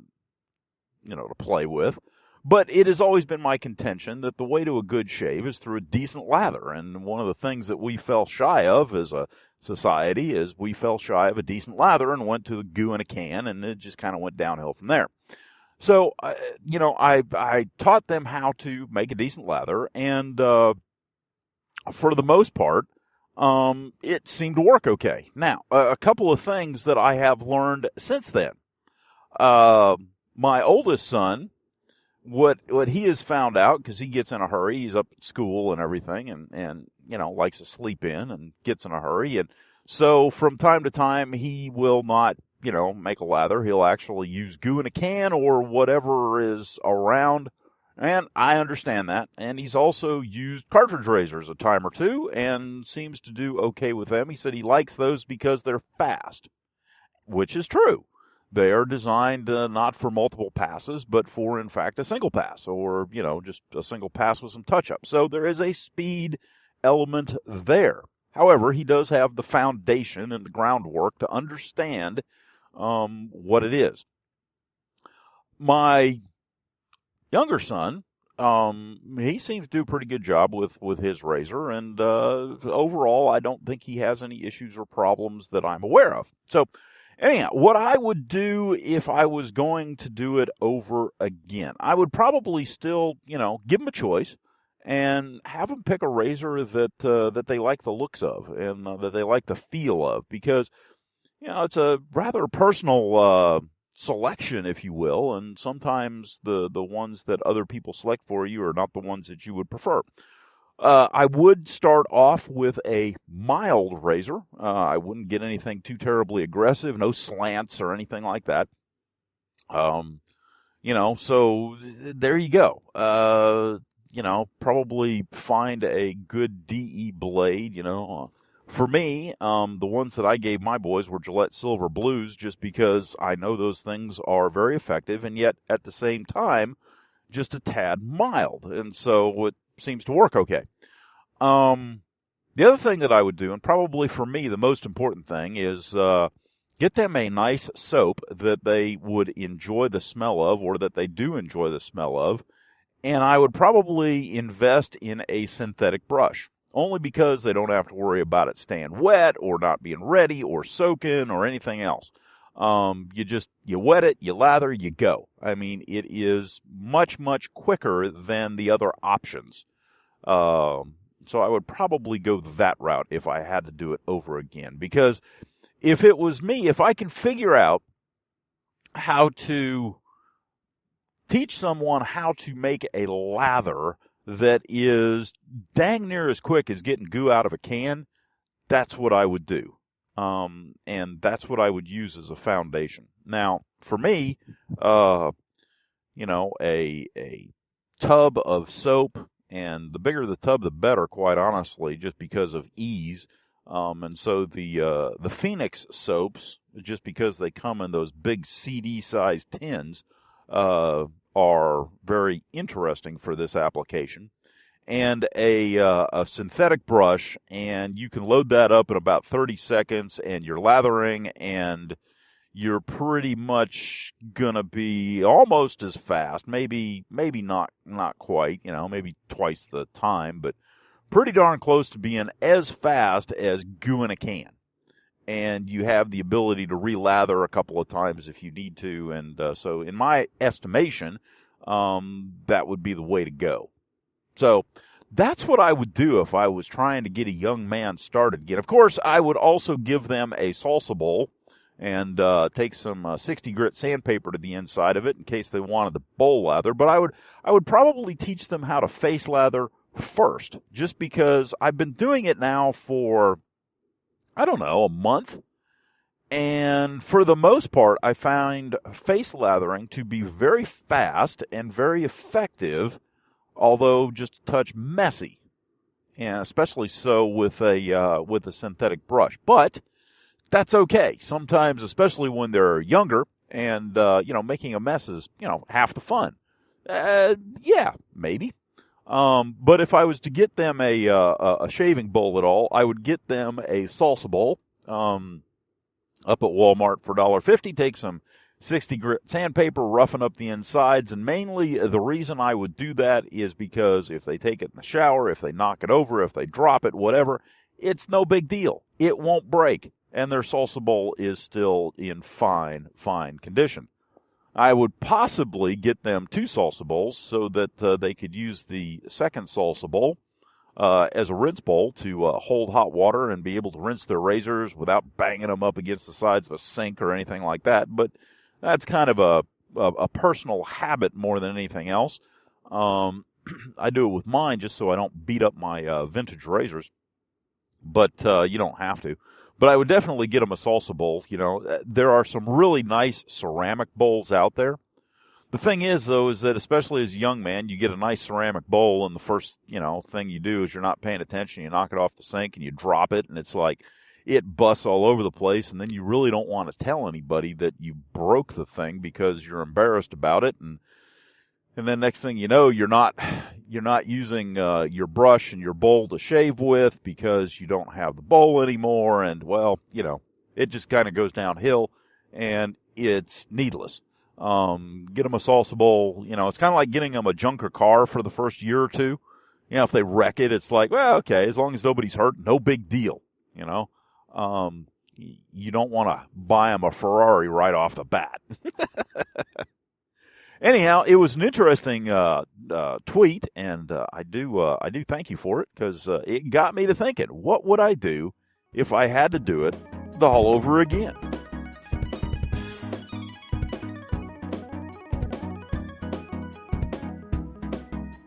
play with. But it has always been my contention that the way to a good shave is through a decent lather. And one of the things that we fell shy of as a society is we fell shy of a decent lather and went to the goo in a can, and it just kind of went downhill from there. So, I taught them how to make a decent lather, and for the most part, it seemed to work okay. Now, a couple of things that I have learned since then. My oldest son, what he has found out, because he gets in a hurry, he's up at school and everything, and likes to sleep in and gets in a hurry, and so from time to time he will not make a lather. He'll actually use goo in a can or whatever is around, and I understand that. And he's also used cartridge razors a time or two and seems to do okay with them. He said he likes those because they're fast, which is true. They are designed not for multiple passes, but for, in fact, a single pass, or, just a single pass with some touch-up. So there is a speed element there. However, he does have the foundation and the groundwork to understand what it is. My younger son, he seems to do a pretty good job with his razor, and overall, I don't think he has any issues or problems that I'm aware of. So, anyhow, what I would do if I was going to do it over again, I would probably still, give him a choice and have them pick a razor that they like the looks of and that they like the feel of, because it's a rather personal selection, if you will, and sometimes the ones that other people select for you are not the ones that you would prefer. I would start off with a mild razor. I wouldn't get anything too terribly aggressive, no slants or anything like that. So there you go. Probably find a good DE blade, For me, the ones that I gave my boys were Gillette Silver Blues, just because I know those things are very effective, and yet at the same time, just a tad mild. And so it seems to work okay. The other thing that I would do, and probably for me the most important thing, is get them a nice soap that they would enjoy the smell of, or that they do enjoy the smell of, and I would probably invest in a synthetic brush, only because they don't have to worry about it staying wet or not being ready or soaking or anything else. You wet it, you lather, you go. I mean, it is much, much quicker than the other options. So I would probably go that route if I had to do it over again. Because if it was me, if I can figure out how to teach someone how to make a lather that is dang near as quick as getting goo out of a can, that's what I would do. And that's what I would use as a foundation. Now, for me, a tub of soap, and the bigger the tub, the better, quite honestly, just because of ease. And so the Phoenix soaps, just because they come in those big CD-sized tins, are very interesting for this application. And a synthetic brush, and you can load that up in about 30 seconds, and you're lathering, and you're pretty much gonna be almost as fast, maybe not quite, maybe twice the time, but pretty darn close to being as fast as goo in a can. and you have the ability to relather a couple of times if you need to. And so in my estimation, that would be the way to go. So that's what I would do if I was trying to get a young man started again. Of course, I would also give them a salsa bowl and take some 60 grit sandpaper to the inside of it in case they wanted the bowl lather. But I would probably teach them how to face lather first, just because I've been doing it now for, I don't know, a month. And for the most part, I find face lathering to be very fast and very effective, although just a touch messy, and especially so with a synthetic brush. But that's okay. Sometimes, especially when they're younger, and making a mess is half the fun. Yeah, maybe. But if I was to get them a shaving bowl at all, I would get them a salsa bowl. Up at Walmart for $1.50. Take some 60 grit sandpaper, roughen up the insides, and mainly the reason I would do that is because if they take it in the shower, if they knock it over, if they drop it, whatever, it's no big deal. It won't break, and their salsa bowl is still in fine condition. I would possibly get them 2 salsa bowls so that they could use the second salsa bowl as a rinse bowl to hold hot water and be able to rinse their razors without banging them up against the sides of a sink or anything like that. But that's kind of a personal habit more than anything else. I do it with mine just so I don't beat up my vintage razors. But you don't have to. But I would definitely get them a salsa bowl. There are some really nice ceramic bowls out there. The thing is, though, is that especially as a young man, you get a nice ceramic bowl, and the first, thing you do is you're not paying attention. You knock it off the sink, and you drop it, and it's like it busts all over the place, and then you really don't want to tell anybody that you broke the thing because you're embarrassed about it, and then next thing you know, you're not using your brush and your bowl to shave with because you don't have the bowl anymore, and, well, it just kind of goes downhill, and it's needless. Get them a salsa bowl. It's kind of like getting them a junker car for the first year or two. If they wreck it, it's like, well, okay, as long as nobody's hurt, no big deal. You don't want to buy them a Ferrari right off the bat. Anyhow, it was an interesting tweet, and I do thank you for it because it got me to thinking, what would I do if I had to do it all over again?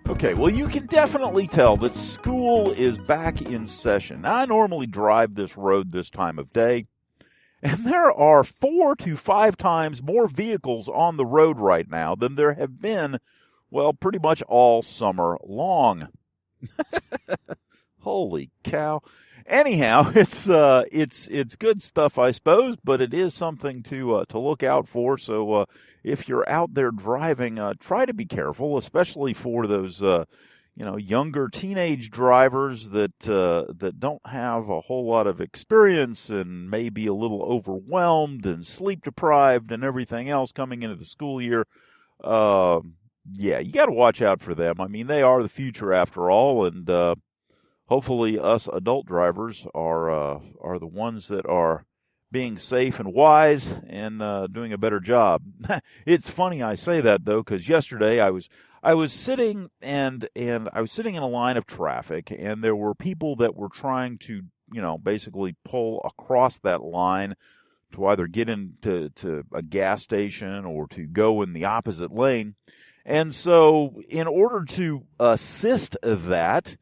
Okay, well, you can definitely tell that school is back in session. Now, I normally drive this road this time of day, and there are 4 to 5 times more vehicles on the road right now than there have been, well, pretty much all summer long. Holy cow. Anyhow, it's good stuff, I suppose, but it is something to look out for. So if you're out there driving, try to be careful, especially for those younger teenage drivers that don't have a whole lot of experience and may be a little overwhelmed and sleep deprived and everything else coming into the school year. Yeah, you got to watch out for them. I mean, they are the future after all, and hopefully us adult drivers are the ones that are being safe and wise and doing a better job. It's funny I say that, though, because yesterday I was sitting and I was sitting in a line of traffic, and there were people that were trying to, basically pull across that line to either get into a gas station or to go in the opposite lane. And so in order to assist that,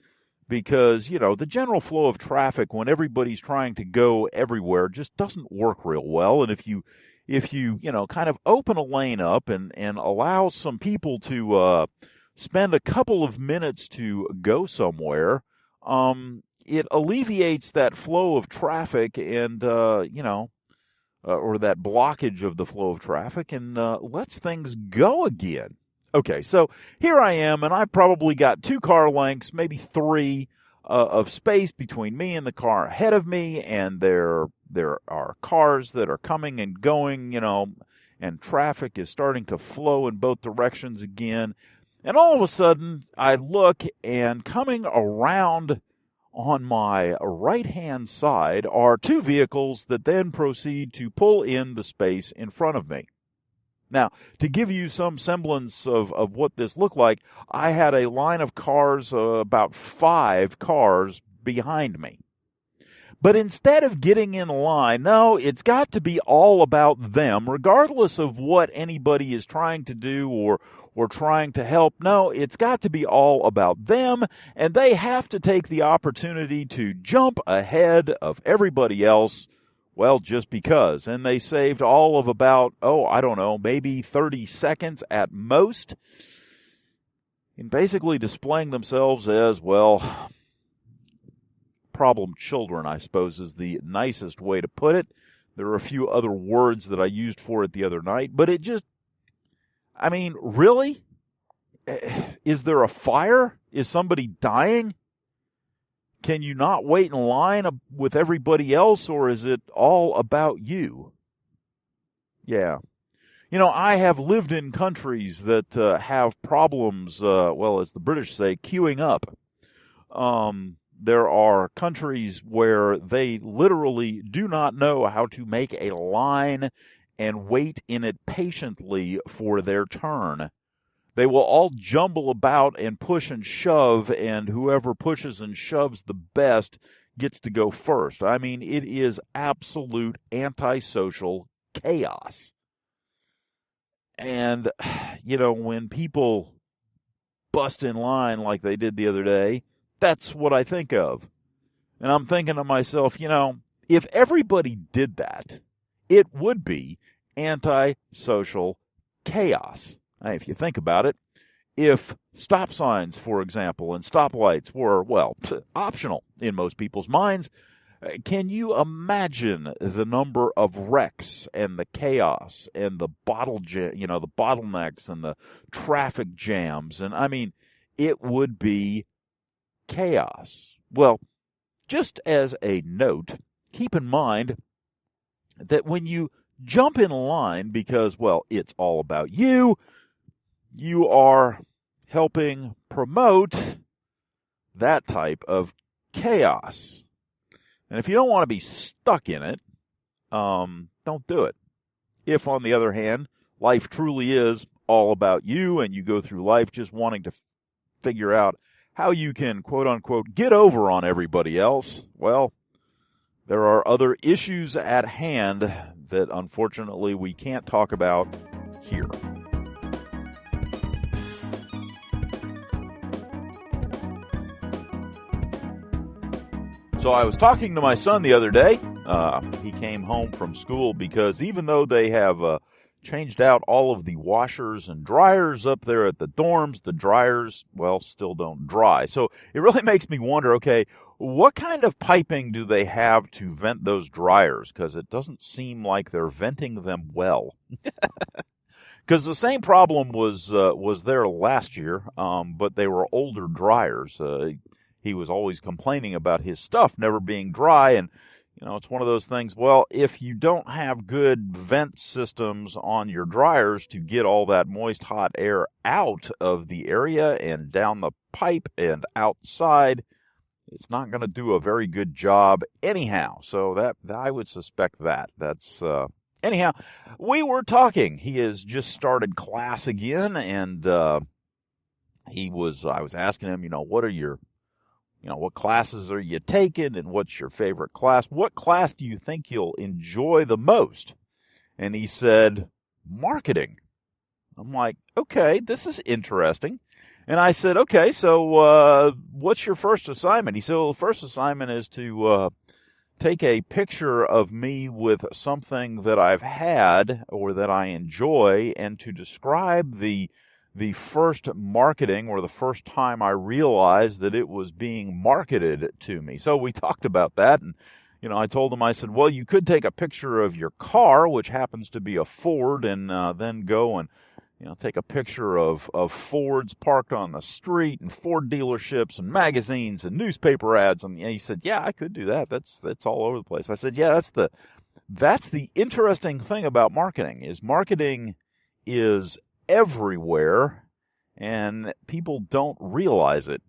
because, the general flow of traffic when everybody's trying to go everywhere just doesn't work real well. And if you kind of open a lane up and allow some people to spend a couple of minutes to go somewhere, it alleviates that flow of traffic and, or that blockage of the flow of traffic and lets things go again. Okay, so here I am, and I've probably got 2 car lengths, maybe 3, of space between me and the car ahead of me, and there are cars that are coming and going, and traffic is starting to flow in both directions again. And all of a sudden, I look, and coming around On my right-hand side are two vehicles that then proceed to pull in the space in front of me. Now, to give you some semblance of what this looked like, I had a line of cars, about 5 cars behind me. But instead of getting in line, no, it's got to be all about them, regardless of what anybody is trying to do or trying to help. No, it's got to be all about them, and they have to take the opportunity to jump ahead of everybody else, well, just because. And they saved all of about, I don't know, maybe 30 seconds at most, in basically displaying themselves as, well, problem children, I suppose, is the nicest way to put it. There are a few other words that I used for it the other night, but it just, I mean, really? Is there a fire? Is somebody dying? Can you not wait in line with everybody else, or is it all about you? Yeah. You know, I have lived in countries that have problems, as the British say, queuing up. There are countries where they literally do not know how to make a line and wait in it patiently for their turn. They will all jumble about and push and shove, and whoever pushes and shoves the best gets to go first. I mean, it is absolute antisocial chaos. And, you know, when people bust in line like they did the other day, that's what I think of. And I'm thinking to myself, you know, if everybody did that, it would be antisocial chaos. If you think about it, if stop signs, for example, and stoplights were, optional in most people's minds, can you imagine the number of wrecks and the chaos and the the bottlenecks and the traffic jams? And I mean, it would be chaos. Well, just as a note, keep in mind that when you jump in line because, it's all about you, you are helping promote that type of chaos. And if you don't want to be stuck in it, don't do it. If, on the other hand, life truly is all about you and you go through life just wanting to figure out how you can, quote-unquote, get over on everybody else, well, there are other issues at hand that, unfortunately, we can't talk about here. So I was talking to my son the other day. He came home from school because even though they have changed out all of the washers and dryers up there at the dorms, the dryers, still don't dry. So it really makes me wonder, okay, what kind of piping do they have to vent those dryers? Because it doesn't seem like they're venting them well. Because the same problem was there last year, but they were older dryers. He was always complaining about his stuff never being dry, and it's one of those things, if you don't have good vent systems on your dryers to get all that moist, hot air out of the area and down the pipe and outside, it's not going to do a very good job anyhow. So that I would suspect that. That's anyhow, we were talking. He has just started class again, and I was asking him, what are your what classes are you taking and what's your favorite class? What class do you think you'll enjoy the most? And he said, marketing. I'm like, okay, this is interesting. And I said, okay, so what's your first assignment? He said, well, the first assignment is to take a picture of me with something that I've had or that I enjoy and to describe the first marketing or the first time I realized that it was being marketed to me. So we talked about that, and I told him, I said, well, you could take a picture of your car, which happens to be a Ford, and then go and take a picture of Fords parked on the street and Ford dealerships and magazines and newspaper ads. And he said, yeah, I could do that. That's all over the place. I said, yeah, that's the interesting thing about marketing is everywhere, and people don't realize it.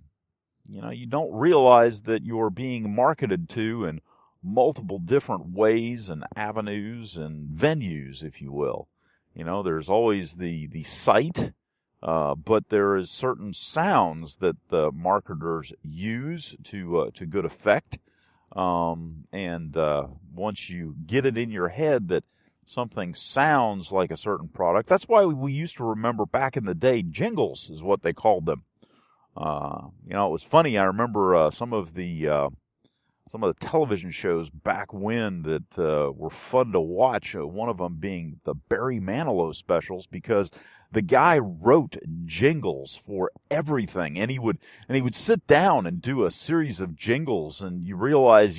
you don't realize that you're being marketed to in multiple different ways and avenues and venues, if you will. There's always the sight, but there is certain sounds that the marketers use to good effect. And once you get it in your head that something sounds like a certain product, that's why we used to remember back in the day, jingles is what they called them. It was funny. I remember some of the television shows back when that were fun to watch. One of them being the Barry Manilow specials, because the guy wrote jingles for everything, and he would sit down and do a series of jingles, and you realize,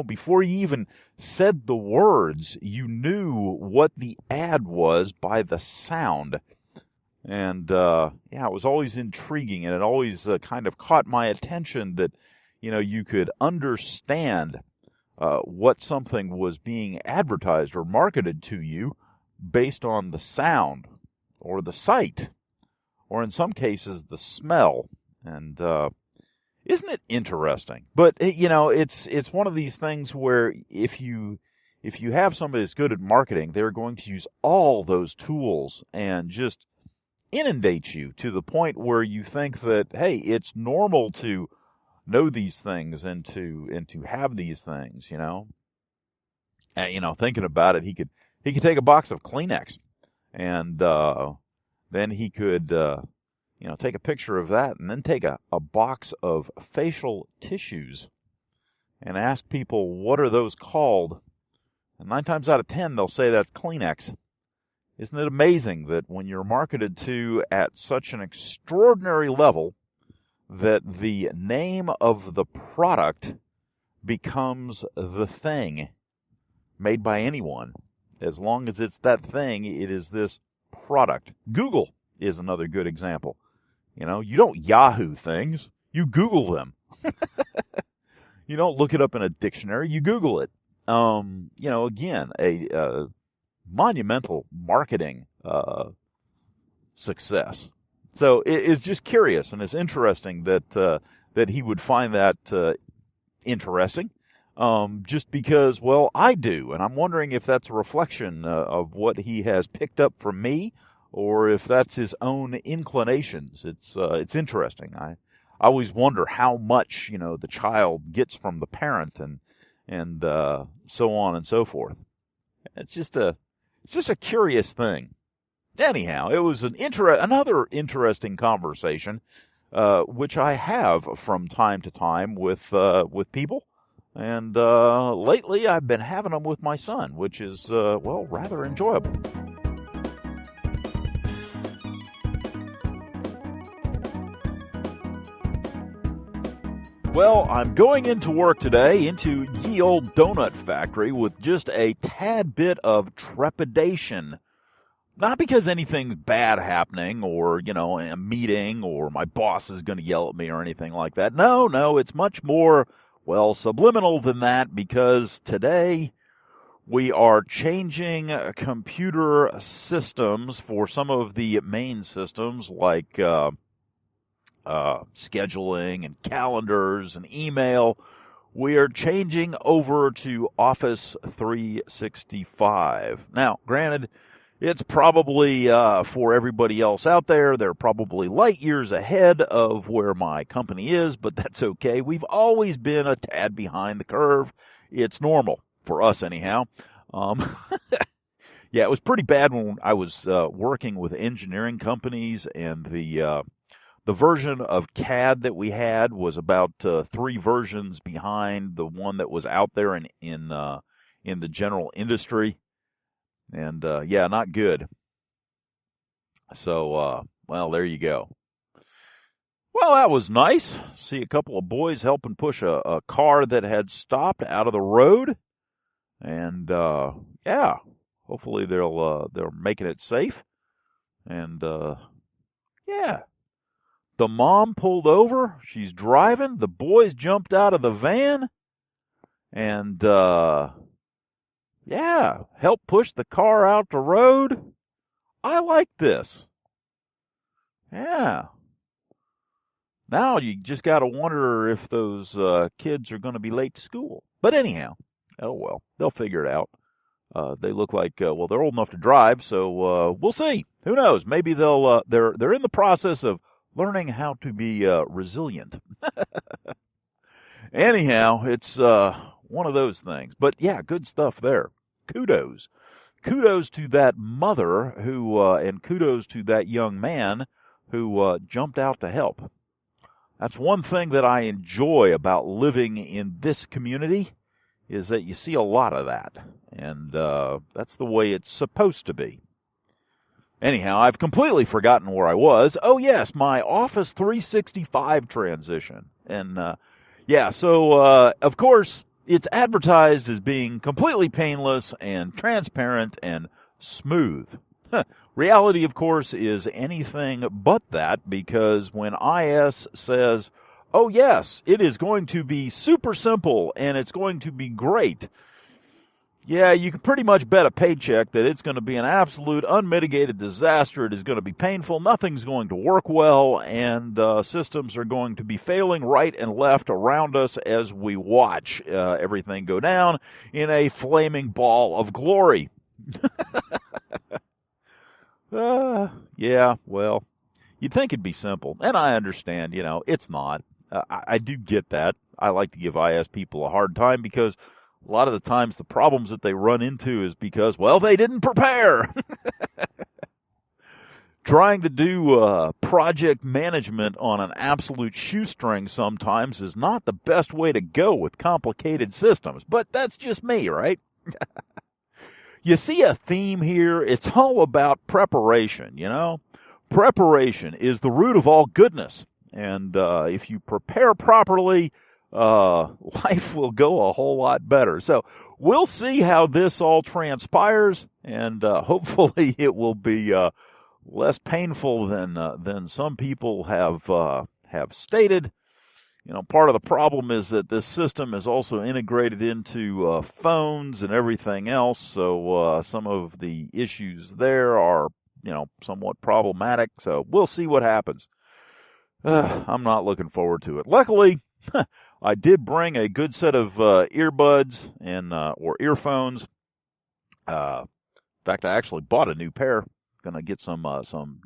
before he even said the words, you knew what the ad was by the sound. And it was always intriguing, and it always kind of caught my attention that you could understand what something was being advertised or marketed to you based on the sound or the sight, or in some cases the smell. And isn't it interesting? But it's one of these things where if you have somebody that's good at marketing, they're going to use all those tools and just inundate you to the point where you think that, hey, it's normal to know these things and to have these things, And, thinking about it, he could take a box of Kleenex, and then he could take a picture of that, and then take a box of facial tissues and ask people, what are those called? And 9 times out of 10, they'll say that's Kleenex. Isn't it amazing that when you're marketed to at such an extraordinary level, that the name of the product becomes the thing made by anyone? As long as it's that thing, it is this product. Google is another good example. You don't Yahoo things, you Google them. You don't look it up in a dictionary, you Google it. Again, a monumental marketing success. So it's just curious, and it's interesting that he would find that interesting, just because, well, I do, and I'm wondering if that's a reflection of what he has picked up from me, or if that's his own inclinations. It's interesting. I always wonder how much the child gets from the parent, and so on and so forth. It's just a curious thing. Anyhow, it was another interesting conversation, which I have from time to time with people, and lately I've been having them with my son, which is rather enjoyable. Well, I'm going into work today, into ye old donut factory, with just a tad bit of trepidation. Not because anything's bad happening, or, a meeting, or my boss is going to yell at me or anything like that. No, it's much more, subliminal than that, because today we are changing computer systems for some of the main systems, like scheduling and calendars and email. We are changing over to Office 365. Now, granted, it's probably, for everybody else out there, they're probably light years ahead of where my company is, but that's okay. We've always been a tad behind the curve. It's normal, for us anyhow. Yeah, it was pretty bad when I was working with engineering companies, and the version of CAD that we had was about 3 versions behind the one that was out there in the general industry. And, not good. So, there you go. Well, that was nice. See a couple of boys helping push a car that had stopped out of the road. And, hopefully they're making it safe. And, the mom pulled over. She's driving. The boys jumped out of the van. And, help push the car out the road. I like this. Yeah. Now you just got to wonder if those kids are going to be late to school. But anyhow, oh well, they'll figure it out. They look like they're old enough to drive, so we'll see. Who knows? Maybe they're in the process of learning how to be resilient. Anyhow, it's one of those things. But yeah, good stuff there. Kudos to that mother who and kudos to that young man who jumped out to help. That's one thing that I enjoy about living in this community, is that you see a lot of that. And that's the way it's supposed to be. Anyhow, I've completely forgotten where I was. Oh, yes, my Office 365 transition. And, so, of course, it's advertised as being completely painless and transparent and smooth. Reality, of course, is anything but that, because when IS says, oh, yes, it is going to be super simple and it's going to be great, yeah, you can pretty much bet a paycheck that it's going to be an absolute unmitigated disaster. It is going to be painful. Nothing's going to work well, and systems are going to be failing right and left around us as we watch everything go down in a flaming ball of glory. Yeah, well, you'd think it'd be simple, and I understand, it's not. I do get that. I like to give IS people a hard time because a lot of the times the problems that they run into is because, well, they didn't prepare. Trying to do project management on an absolute shoestring sometimes is not the best way to go with complicated systems, but that's just me, right? You see a theme here? It's all about preparation, Preparation is the root of all goodness, and if you prepare properly, life will go a whole lot better. So we'll see how this all transpires, and hopefully it will be less painful than some people have stated. Part of the problem is that this system is also integrated into phones and everything else, so some of the issues there are, somewhat problematic. So we'll see what happens. I'm not looking forward to it. Luckily, I did bring a good set of earbuds and or earphones. In fact, I actually bought a new pair. Going to get some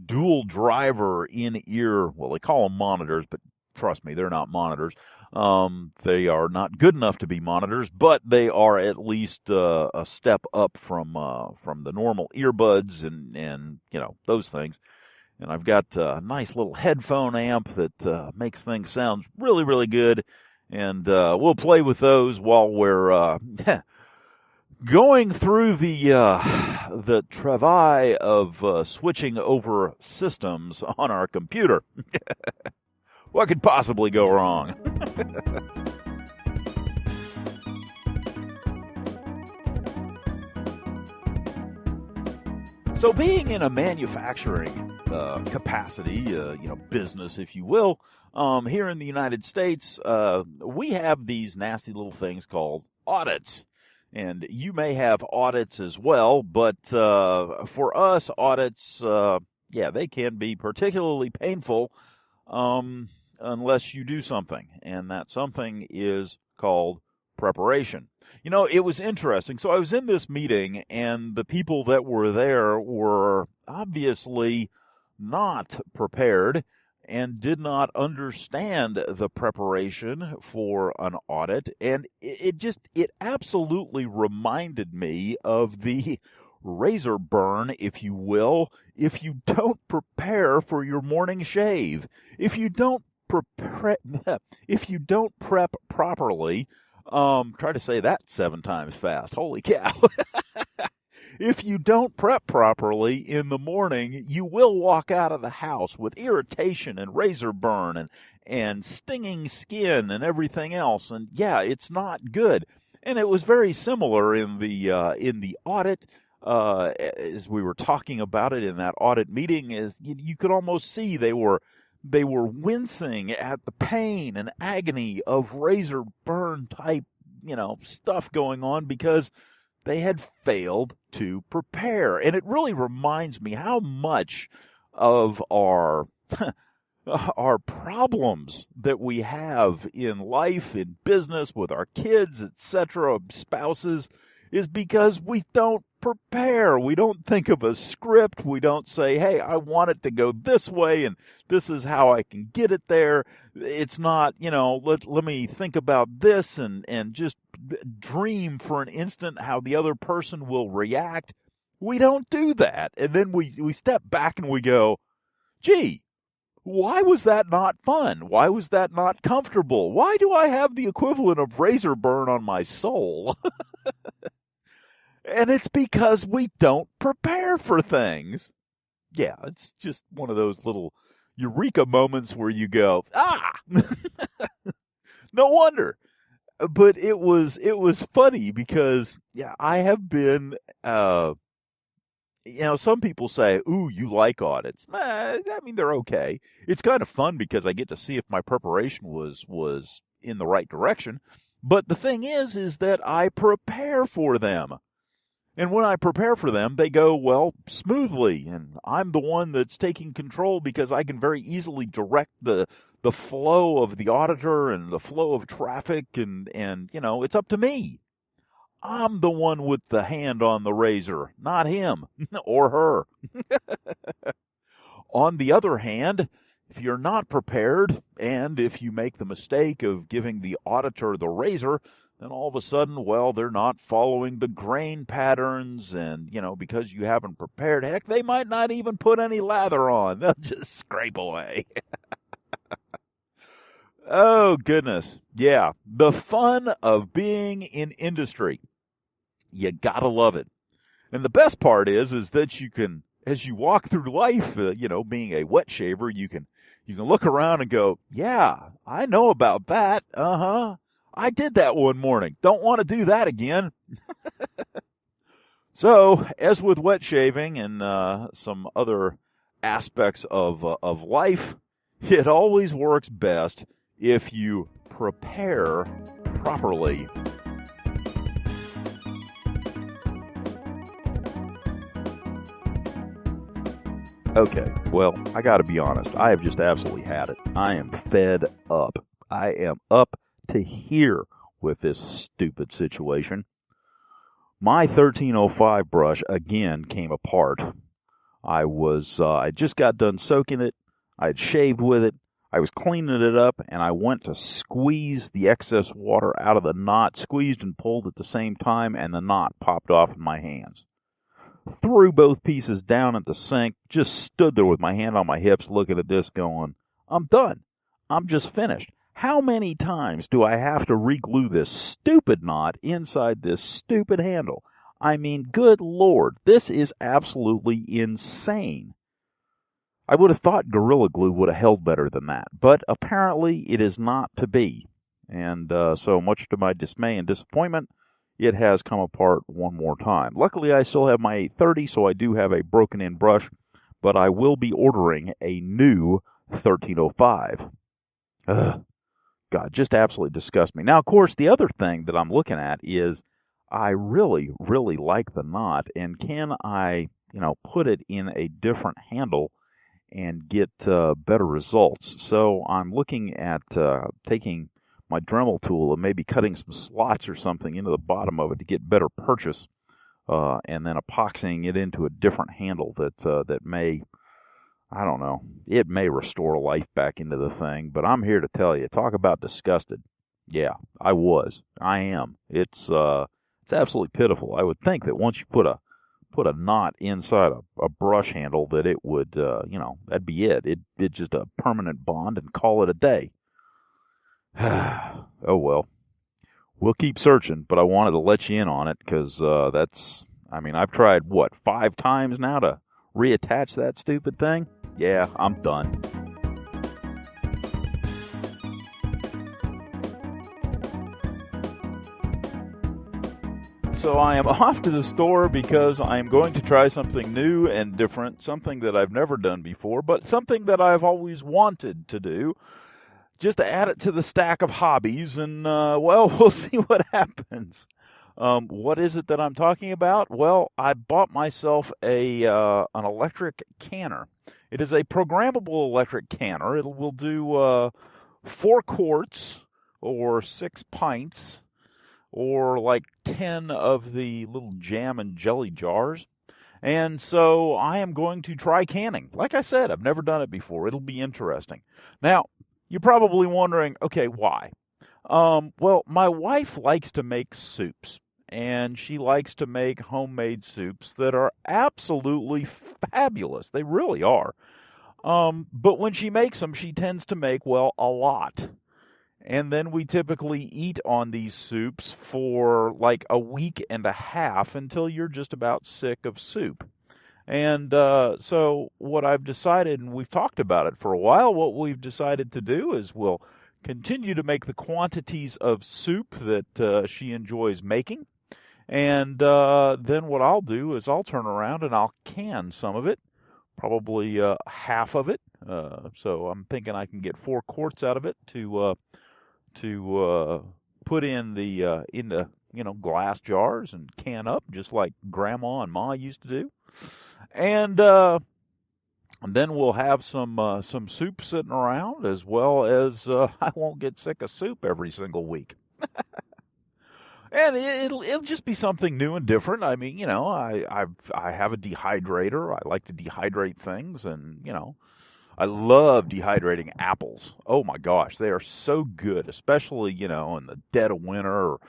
dual driver in-ear. Well, they call them monitors, but trust me, they're not monitors. They are not good enough to be monitors, but they are at least a step up from the normal earbuds and those things. And I've got a nice little headphone amp that makes things sound really, really good. And we'll play with those while we're going through the travail of switching over systems on our computer. What could possibly go wrong? So being in a manufacturing capacity, business, if you will, here in the United States, we have these nasty little things called audits. And you may have audits as well, but for us, audits, they can be particularly painful unless you do something. And that something is called preparation. It was interesting. So I was in this meeting, and the people that were there were obviously not prepared and did not understand the preparation for an audit. And it absolutely reminded me of the razor burn, if you will, if you don't prepare for your morning shave. If you don't prep properly, try to say that 7 times fast. Holy cow. If you don't prep properly in the morning, you will walk out of the house with irritation and razor burn and stinging skin and everything else. And yeah, it's not good. And it was very similar in the audit, as we were talking about it in that audit meeting. Is you could almost see they were wincing at the pain and agony of razor burn type, stuff going on because they had failed to prepare. And it really reminds me how much of our our problems that we have in life, in business, with our kids, etc., spouses, is because we don't prepare. We don't think of a script. We don't say, hey, I want it to go this way, and this is how I can get it there. It's not, let me think about this and just dream for an instant how the other person will react. We don't do that. And then we step back and we go, gee, why was that not fun? Why was that not comfortable? Why do I have the equivalent of razor burn on my soul? And it's because we don't prepare for things. Yeah, it's just one of those little eureka moments where you go, no wonder. But it was funny because, yeah, I have been, some people say, ooh, you like audits. They're okay. It's kind of fun because I get to see if my preparation was in the right direction. But the thing is that I prepare for them. And when I prepare for them, they go, well, smoothly. And I'm the one that's taking control because I can very easily direct the flow of the auditor and the flow of traffic. And it's up to me. I'm the one with the hand on the razor, not him or her. On the other hand, if you're not prepared and if you make the mistake of giving the auditor the razor, then all of a sudden, well, they're not following the grain patterns and, because you haven't prepared, heck, they might not even put any lather on. They'll just scrape away. Oh, goodness. Yeah, the fun of being in industry. You gotta love it. And the best part is that you can, as you walk through life, being a wet shaver, you can look around and go, yeah, I know about that. Uh-huh. I did that one morning. Don't want to do that again. So, as with wet shaving and some other aspects of life, it always works best if you prepare properly. Okay, well, I got to be honest. I have just absolutely had it. I am fed up. I am up to here with this stupid situation. My 1305 brush again came apart. I just got done soaking it. I had shaved with it. I was cleaning it up, and I went to squeeze the excess water out of the knot, squeezed and pulled at the same time, and the knot popped off in my hands. Threw both pieces down at the sink, just stood there with my hand on my hips looking at this going, I'm done. I'm just finished. How many times do I have to re-glue this stupid knot inside this stupid handle? I mean, good Lord, this is absolutely insane. I would have thought Gorilla Glue would have held better than that, but apparently it is not to be. And so much to my dismay and disappointment, it has come apart one more time. Luckily, I still have my 830, so I do have a broken-in brush, but I will be ordering a new 1305. Ugh. God, just absolutely disgusts me. Now, of course, the other thing that I'm looking at is I really, really like the knot, and can I, put it in a different handle and get better results? So I'm looking at taking my Dremel tool and maybe cutting some slots or something into the bottom of it to get better purchase, and then epoxying it into a different handle that may, I don't know, it may restore life back into the thing. But I'm here to tell you, talk about disgusted. Yeah, I am. It's absolutely pitiful. I would think that once you put a knot inside a brush handle, that it would, that'd be it. It's just a permanent bond and call it a day. Oh, well. We'll keep searching, but I wanted to let you in on it because I've tried, 5 times now to reattach that stupid thing? Yeah, I'm done. So I am off to the store because I am going to try something new and different, something that I've never done before, but something that I've always wanted to do, just to add it to the stack of hobbies, and, we'll see what happens. What is it that I'm talking about? Well, I bought myself an electric canner. It is a programmable electric canner. It will do 4 quarts or 6 pints or like 10 of the little jam and jelly jars. And so I am going to try canning. Like I said, I've never done it before. It'll be interesting. Now, you're probably wondering, okay, why? Well, my wife likes to make soups, and she likes to make homemade soups that are absolutely fabulous. They really are. But when she makes them, she tends to make, well, a lot. And then we typically eat on these soups for like a week and a half until you're just about sick of soup. And so what I've decided, and we've talked about it for a while, what we've decided to do is we'll continue to make the quantities of soup that she enjoys making. And then what I'll do is I'll turn around and I'll can some of it, probably half of it. So I'm thinking I can get 4 quarts out of it to put in the glass jars and can up, just like Grandma and Ma used to do. And then we'll have some soup sitting around, as well as I won't get sick of soup every single week. And it'll just be something new and different. I mean, I have a dehydrator. I like to dehydrate things, and I love dehydrating apples. Oh my gosh, they are so good, especially in the dead of winter, or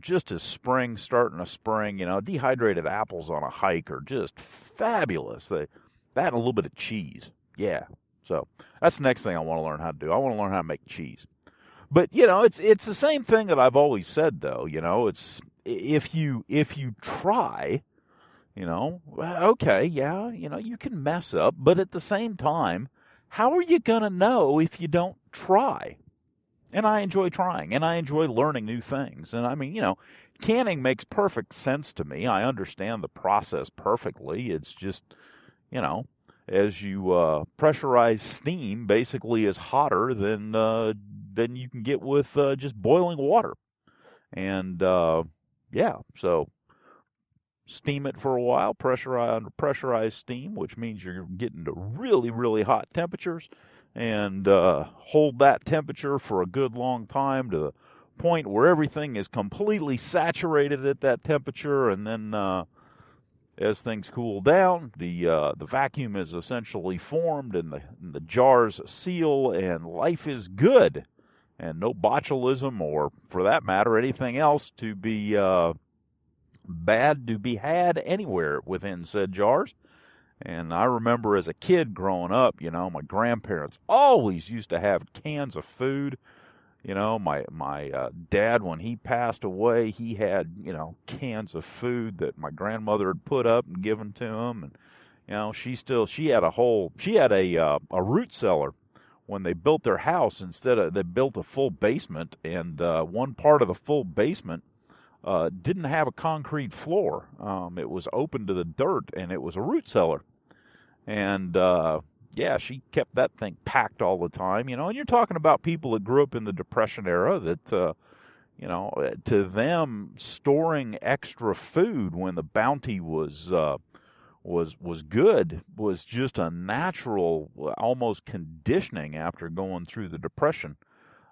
just as spring starting to spring. Dehydrated apples on a hike are just fabulous. That and a little bit of cheese, yeah. So that's the next thing I want to learn how to do. I want to learn how to make cheese. But it's the same thing that I've always said, though. It's if you try, okay, yeah, you can mess up, but at the same time, how are you gonna know if you don't try? And I enjoy trying, and I enjoy learning new things. And I mean, canning makes perfect sense to me. I understand the process perfectly. It's just, as you pressurize steam, basically is hotter than you can get with just boiling water. And yeah, so steam it for a while, pressurized steam, which means you're getting to really, really hot temperatures, and hold that temperature for a good long time to the point where everything is completely saturated at that temperature, and then as things cool down, the vacuum is essentially formed, and the jars seal, and life is good, and no botulism, or for that matter, anything else to be bad to be had anywhere within said jars. And I remember as a kid growing up, my grandparents always used to have cans of food. My dad, when he passed away, he had, cans of food that my grandmother had put up and given to him. And, she had a root cellar when they built their house. They built a full basement, and one part of the full basement didn't have a concrete floor. It was open to the dirt, and it was a root cellar. And yeah, she kept that thing packed all the time, and you're talking about people that grew up in the Depression era that, to them, storing extra food when the bounty was good was just a natural, almost conditioning after going through the Depression.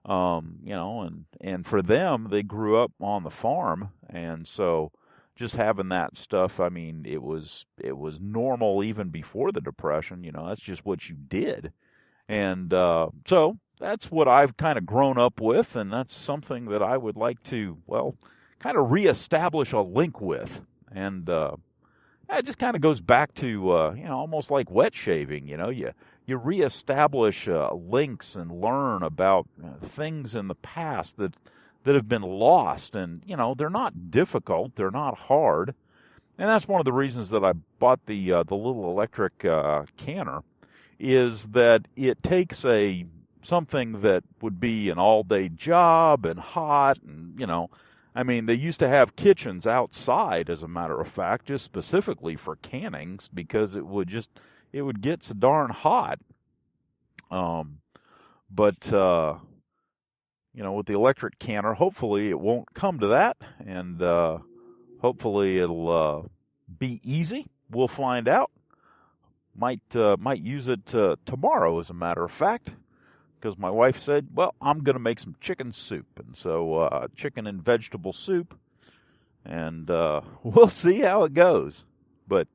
And for them, they grew up on the farm, and so just having that stuff, I mean, it was normal even before the Depression. That's just what you did. And so that's what I've kind of grown up with, and that's something that I would like to, kind of reestablish a link with. And it just kind of goes back to, almost like wet shaving. You reestablish links and learn about things in the past that have been lost, and they're not difficult, they're not hard, and that's one of the reasons that I bought the little electric canner, is that it takes something that would be an all-day job and hot, and I mean, they used to have kitchens outside, as a matter of fact, just specifically for cannings, because it would get so darn hot. But with the electric canner, hopefully it won't come to that, and hopefully it'll be easy. We'll find out. Might use it tomorrow, as a matter of fact, because my wife said, well, I'm going to make some chicken soup. And so chicken and vegetable soup, and we'll see how it goes. But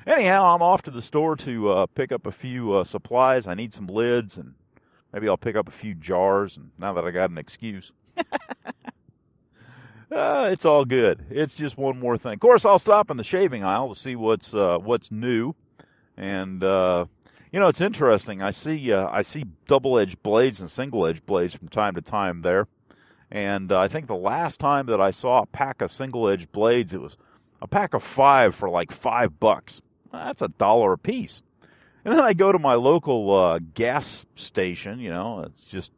anyhow, I'm off to the store to pick up a few supplies. I need some lids, and maybe I'll pick up a few jars, and now that I got an excuse. It's all good. It's just one more thing. Of course, I'll stop in the shaving aisle to see what's new. And it's interesting. I see double-edged blades and single-edged blades from time to time there. And I think the last time that I saw a pack of single-edged blades, it was a pack of 5 for like $5. That's $1 a piece. And then I go to my local gas station. It's just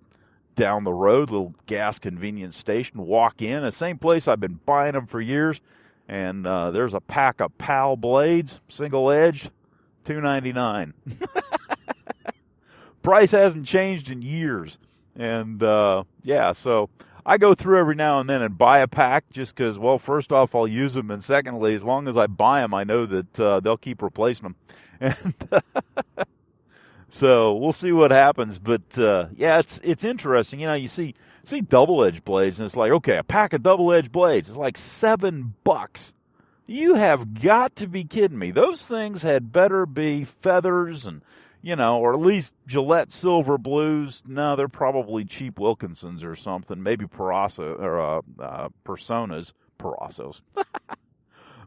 down the road, little gas convenience station. Walk in, the same place I've been buying them for years. And there's a pack of PAL blades, single-edged. $2.99. Price hasn't changed in years. And, so I go through every now and then and buy a pack just because, well, first off, I'll use them. And secondly, as long as I buy them, I know that they'll keep replacing them. And so we'll see what happens. But, it's interesting. You see double-edged blades, and it's like, okay, a pack of double-edged blades is like $7. You have got to be kidding me. Those things had better be feathers and, or at least Gillette Silver Blues. No, they're probably cheap Wilkinsons or something. Maybe Personas. Parasos.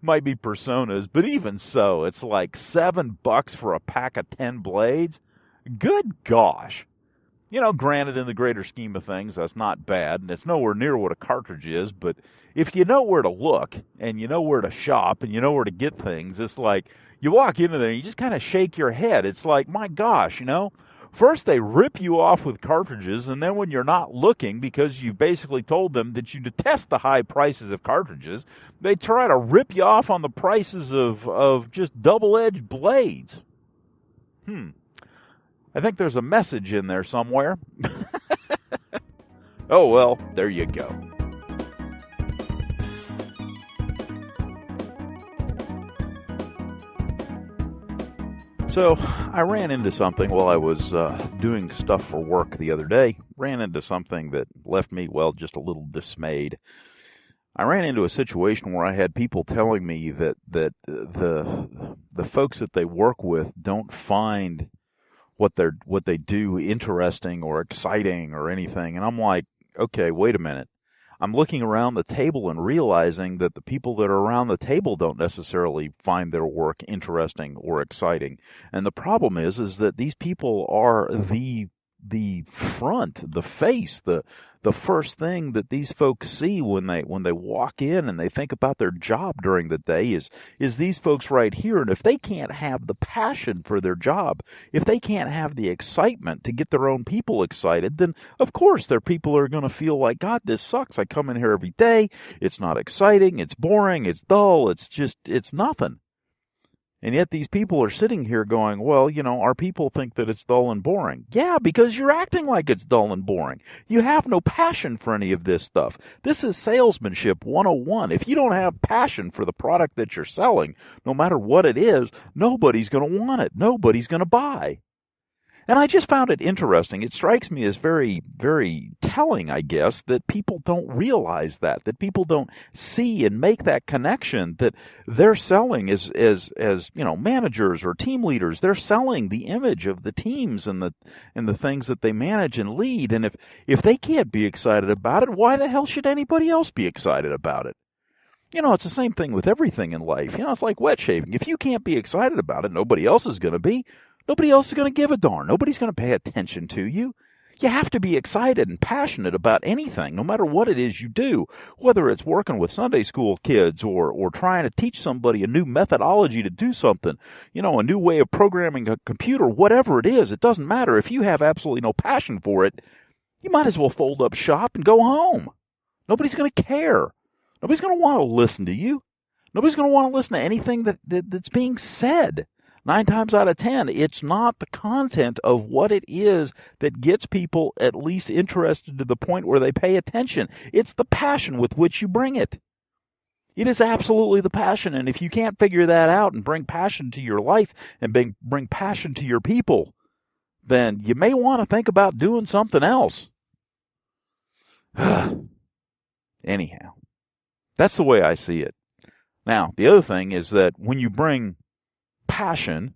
Might be Personas. But even so, it's like $7 for a pack of 10 blades. Good gosh. Granted, in the greater scheme of things, that's not bad, and it's nowhere near what a cartridge is, but if you know where to look, and you know where to shop, and you know where to get things, it's like, you walk into there, and you just kind of shake your head. It's like, my gosh, first they rip you off with cartridges, and then when you're not looking, because you basically told them that you detest the high prices of cartridges, they try to rip you off on the prices of just double-edged blades. I think there's a message in there somewhere. Oh, well, there you go. So I ran into something while I was doing stuff for work the other day. Ran into something that left me, just a little dismayed. I ran into a situation where I had people telling me that the folks that they work with don't find what they do interesting or exciting or anything. And I'm like, okay, wait a minute. I'm looking around the table and realizing that the people that are around the table don't necessarily find their work interesting or exciting. And the problem is that these people are the front, the face, the first thing that these folks see when they walk in and they think about their job during the day is these folks right here. And if they can't have the passion for their job, if they can't have the excitement to get their own people excited, then of course their people are going to feel like, God, this sucks. I come in here every day. It's not exciting. It's boring. It's dull. It's nothing. And yet these people are sitting here going, well, our people think that it's dull and boring. Yeah, because you're acting like it's dull and boring. You have no passion for any of this stuff. This is salesmanship 101. If you don't have passion for the product that you're selling, no matter what it is, nobody's going to want it. Nobody's going to buy. And I just found it interesting. It strikes me as very, very telling, I guess, that people don't realize that people don't see and make that connection, that they're selling as managers or team leaders. They're selling the image of the teams and the things that they manage and lead. And if they can't be excited about it, why the hell should anybody else be excited about it? It's the same thing with everything in life. It's like wet shaving. If you can't be excited about it, nobody else is going to be. Nobody else is going to give a darn. Nobody's going to pay attention to you. You have to be excited and passionate about anything, no matter what it is you do, whether it's working with Sunday school kids or trying to teach somebody a new methodology to do something, a new way of programming a computer, whatever it is. It doesn't matter. If you have absolutely no passion for it, you might as well fold up shop and go home. Nobody's going to care. Nobody's going to want to listen to you. Nobody's going to want to listen to anything that's being said. 9 times out of 10, it's not the content of what it is that gets people at least interested to the point where they pay attention. It's the passion with which you bring it. It is absolutely the passion, and if you can't figure that out and bring passion to your life and bring passion to your people, then you may want to think about doing something else. Anyhow, that's the way I see it. Now, the other thing is that when you bring passion,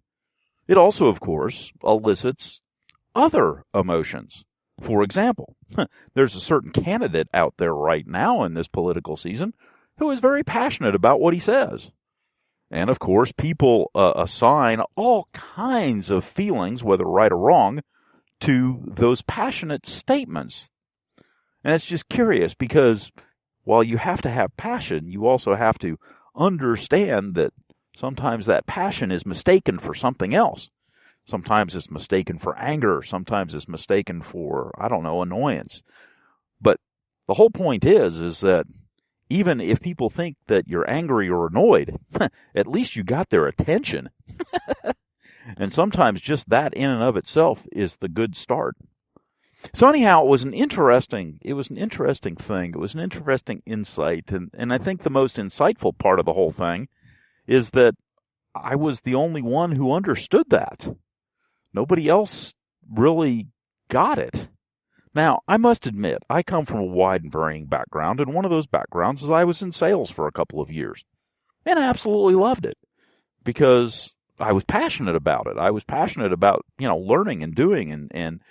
it also, of course, elicits other emotions. For example, there's a certain candidate out there right now in this political season who is very passionate about what he says. And, of course, people assign all kinds of feelings, whether right or wrong, to those passionate statements. And it's just curious because while you have to have passion, you also have to understand that sometimes that passion is mistaken for something else. Sometimes it's mistaken for anger. Sometimes it's mistaken for, annoyance. But the whole point is that even if people think that you're angry or annoyed, at least you got their attention. And sometimes just that in and of itself is the good start. So anyhow, it was an interesting thing. It was an interesting insight. And I think the most insightful part of the whole thing is that I was the only one who understood that. Nobody else really got it. Now, I must admit, I come from a wide and varying background, and one of those backgrounds is I was in sales for a couple of years. And I absolutely loved it because I was passionate about it. I was passionate about, learning and doing and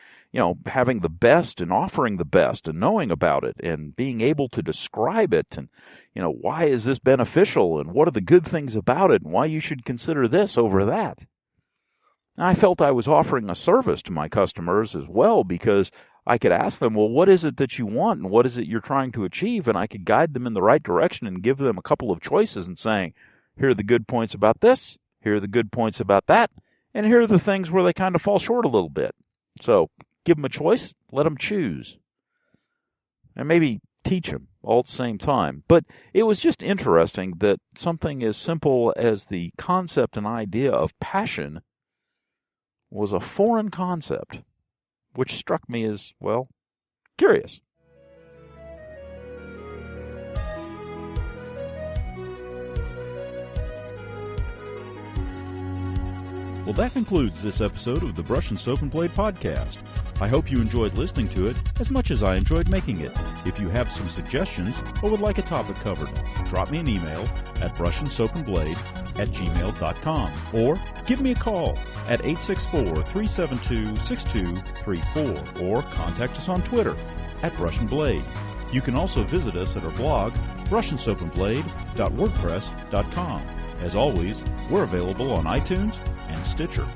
having the best and offering the best and knowing about it and being able to describe it and, why is this beneficial and what are the good things about it and why you should consider this over that. And I felt I was offering a service to my customers as well because I could ask them, well, what is it that you want and what is it you're trying to achieve? And I could guide them in the right direction and give them a couple of choices and saying, here are the good points about this, here are the good points about that, and here are the things where they kind of fall short a little bit. So give them a choice, let them choose, and maybe teach them all at the same time. But it was just interesting that something as simple as the concept and idea of passion was a foreign concept, which struck me as, well, curious. Well, that concludes this episode of the Brush and Soap and Blade Podcast. I hope you enjoyed listening to it as much as I enjoyed making it. If you have some suggestions or would like a topic covered, drop me an email at brushandsoapandblade@gmail.com or give me a call at 864-372-6234 or contact us on Twitter at BrushnBlade. You can also visit us at our blog, brushandsoapandblade.wordpress.com. As always, we're available on iTunes and Stitcher.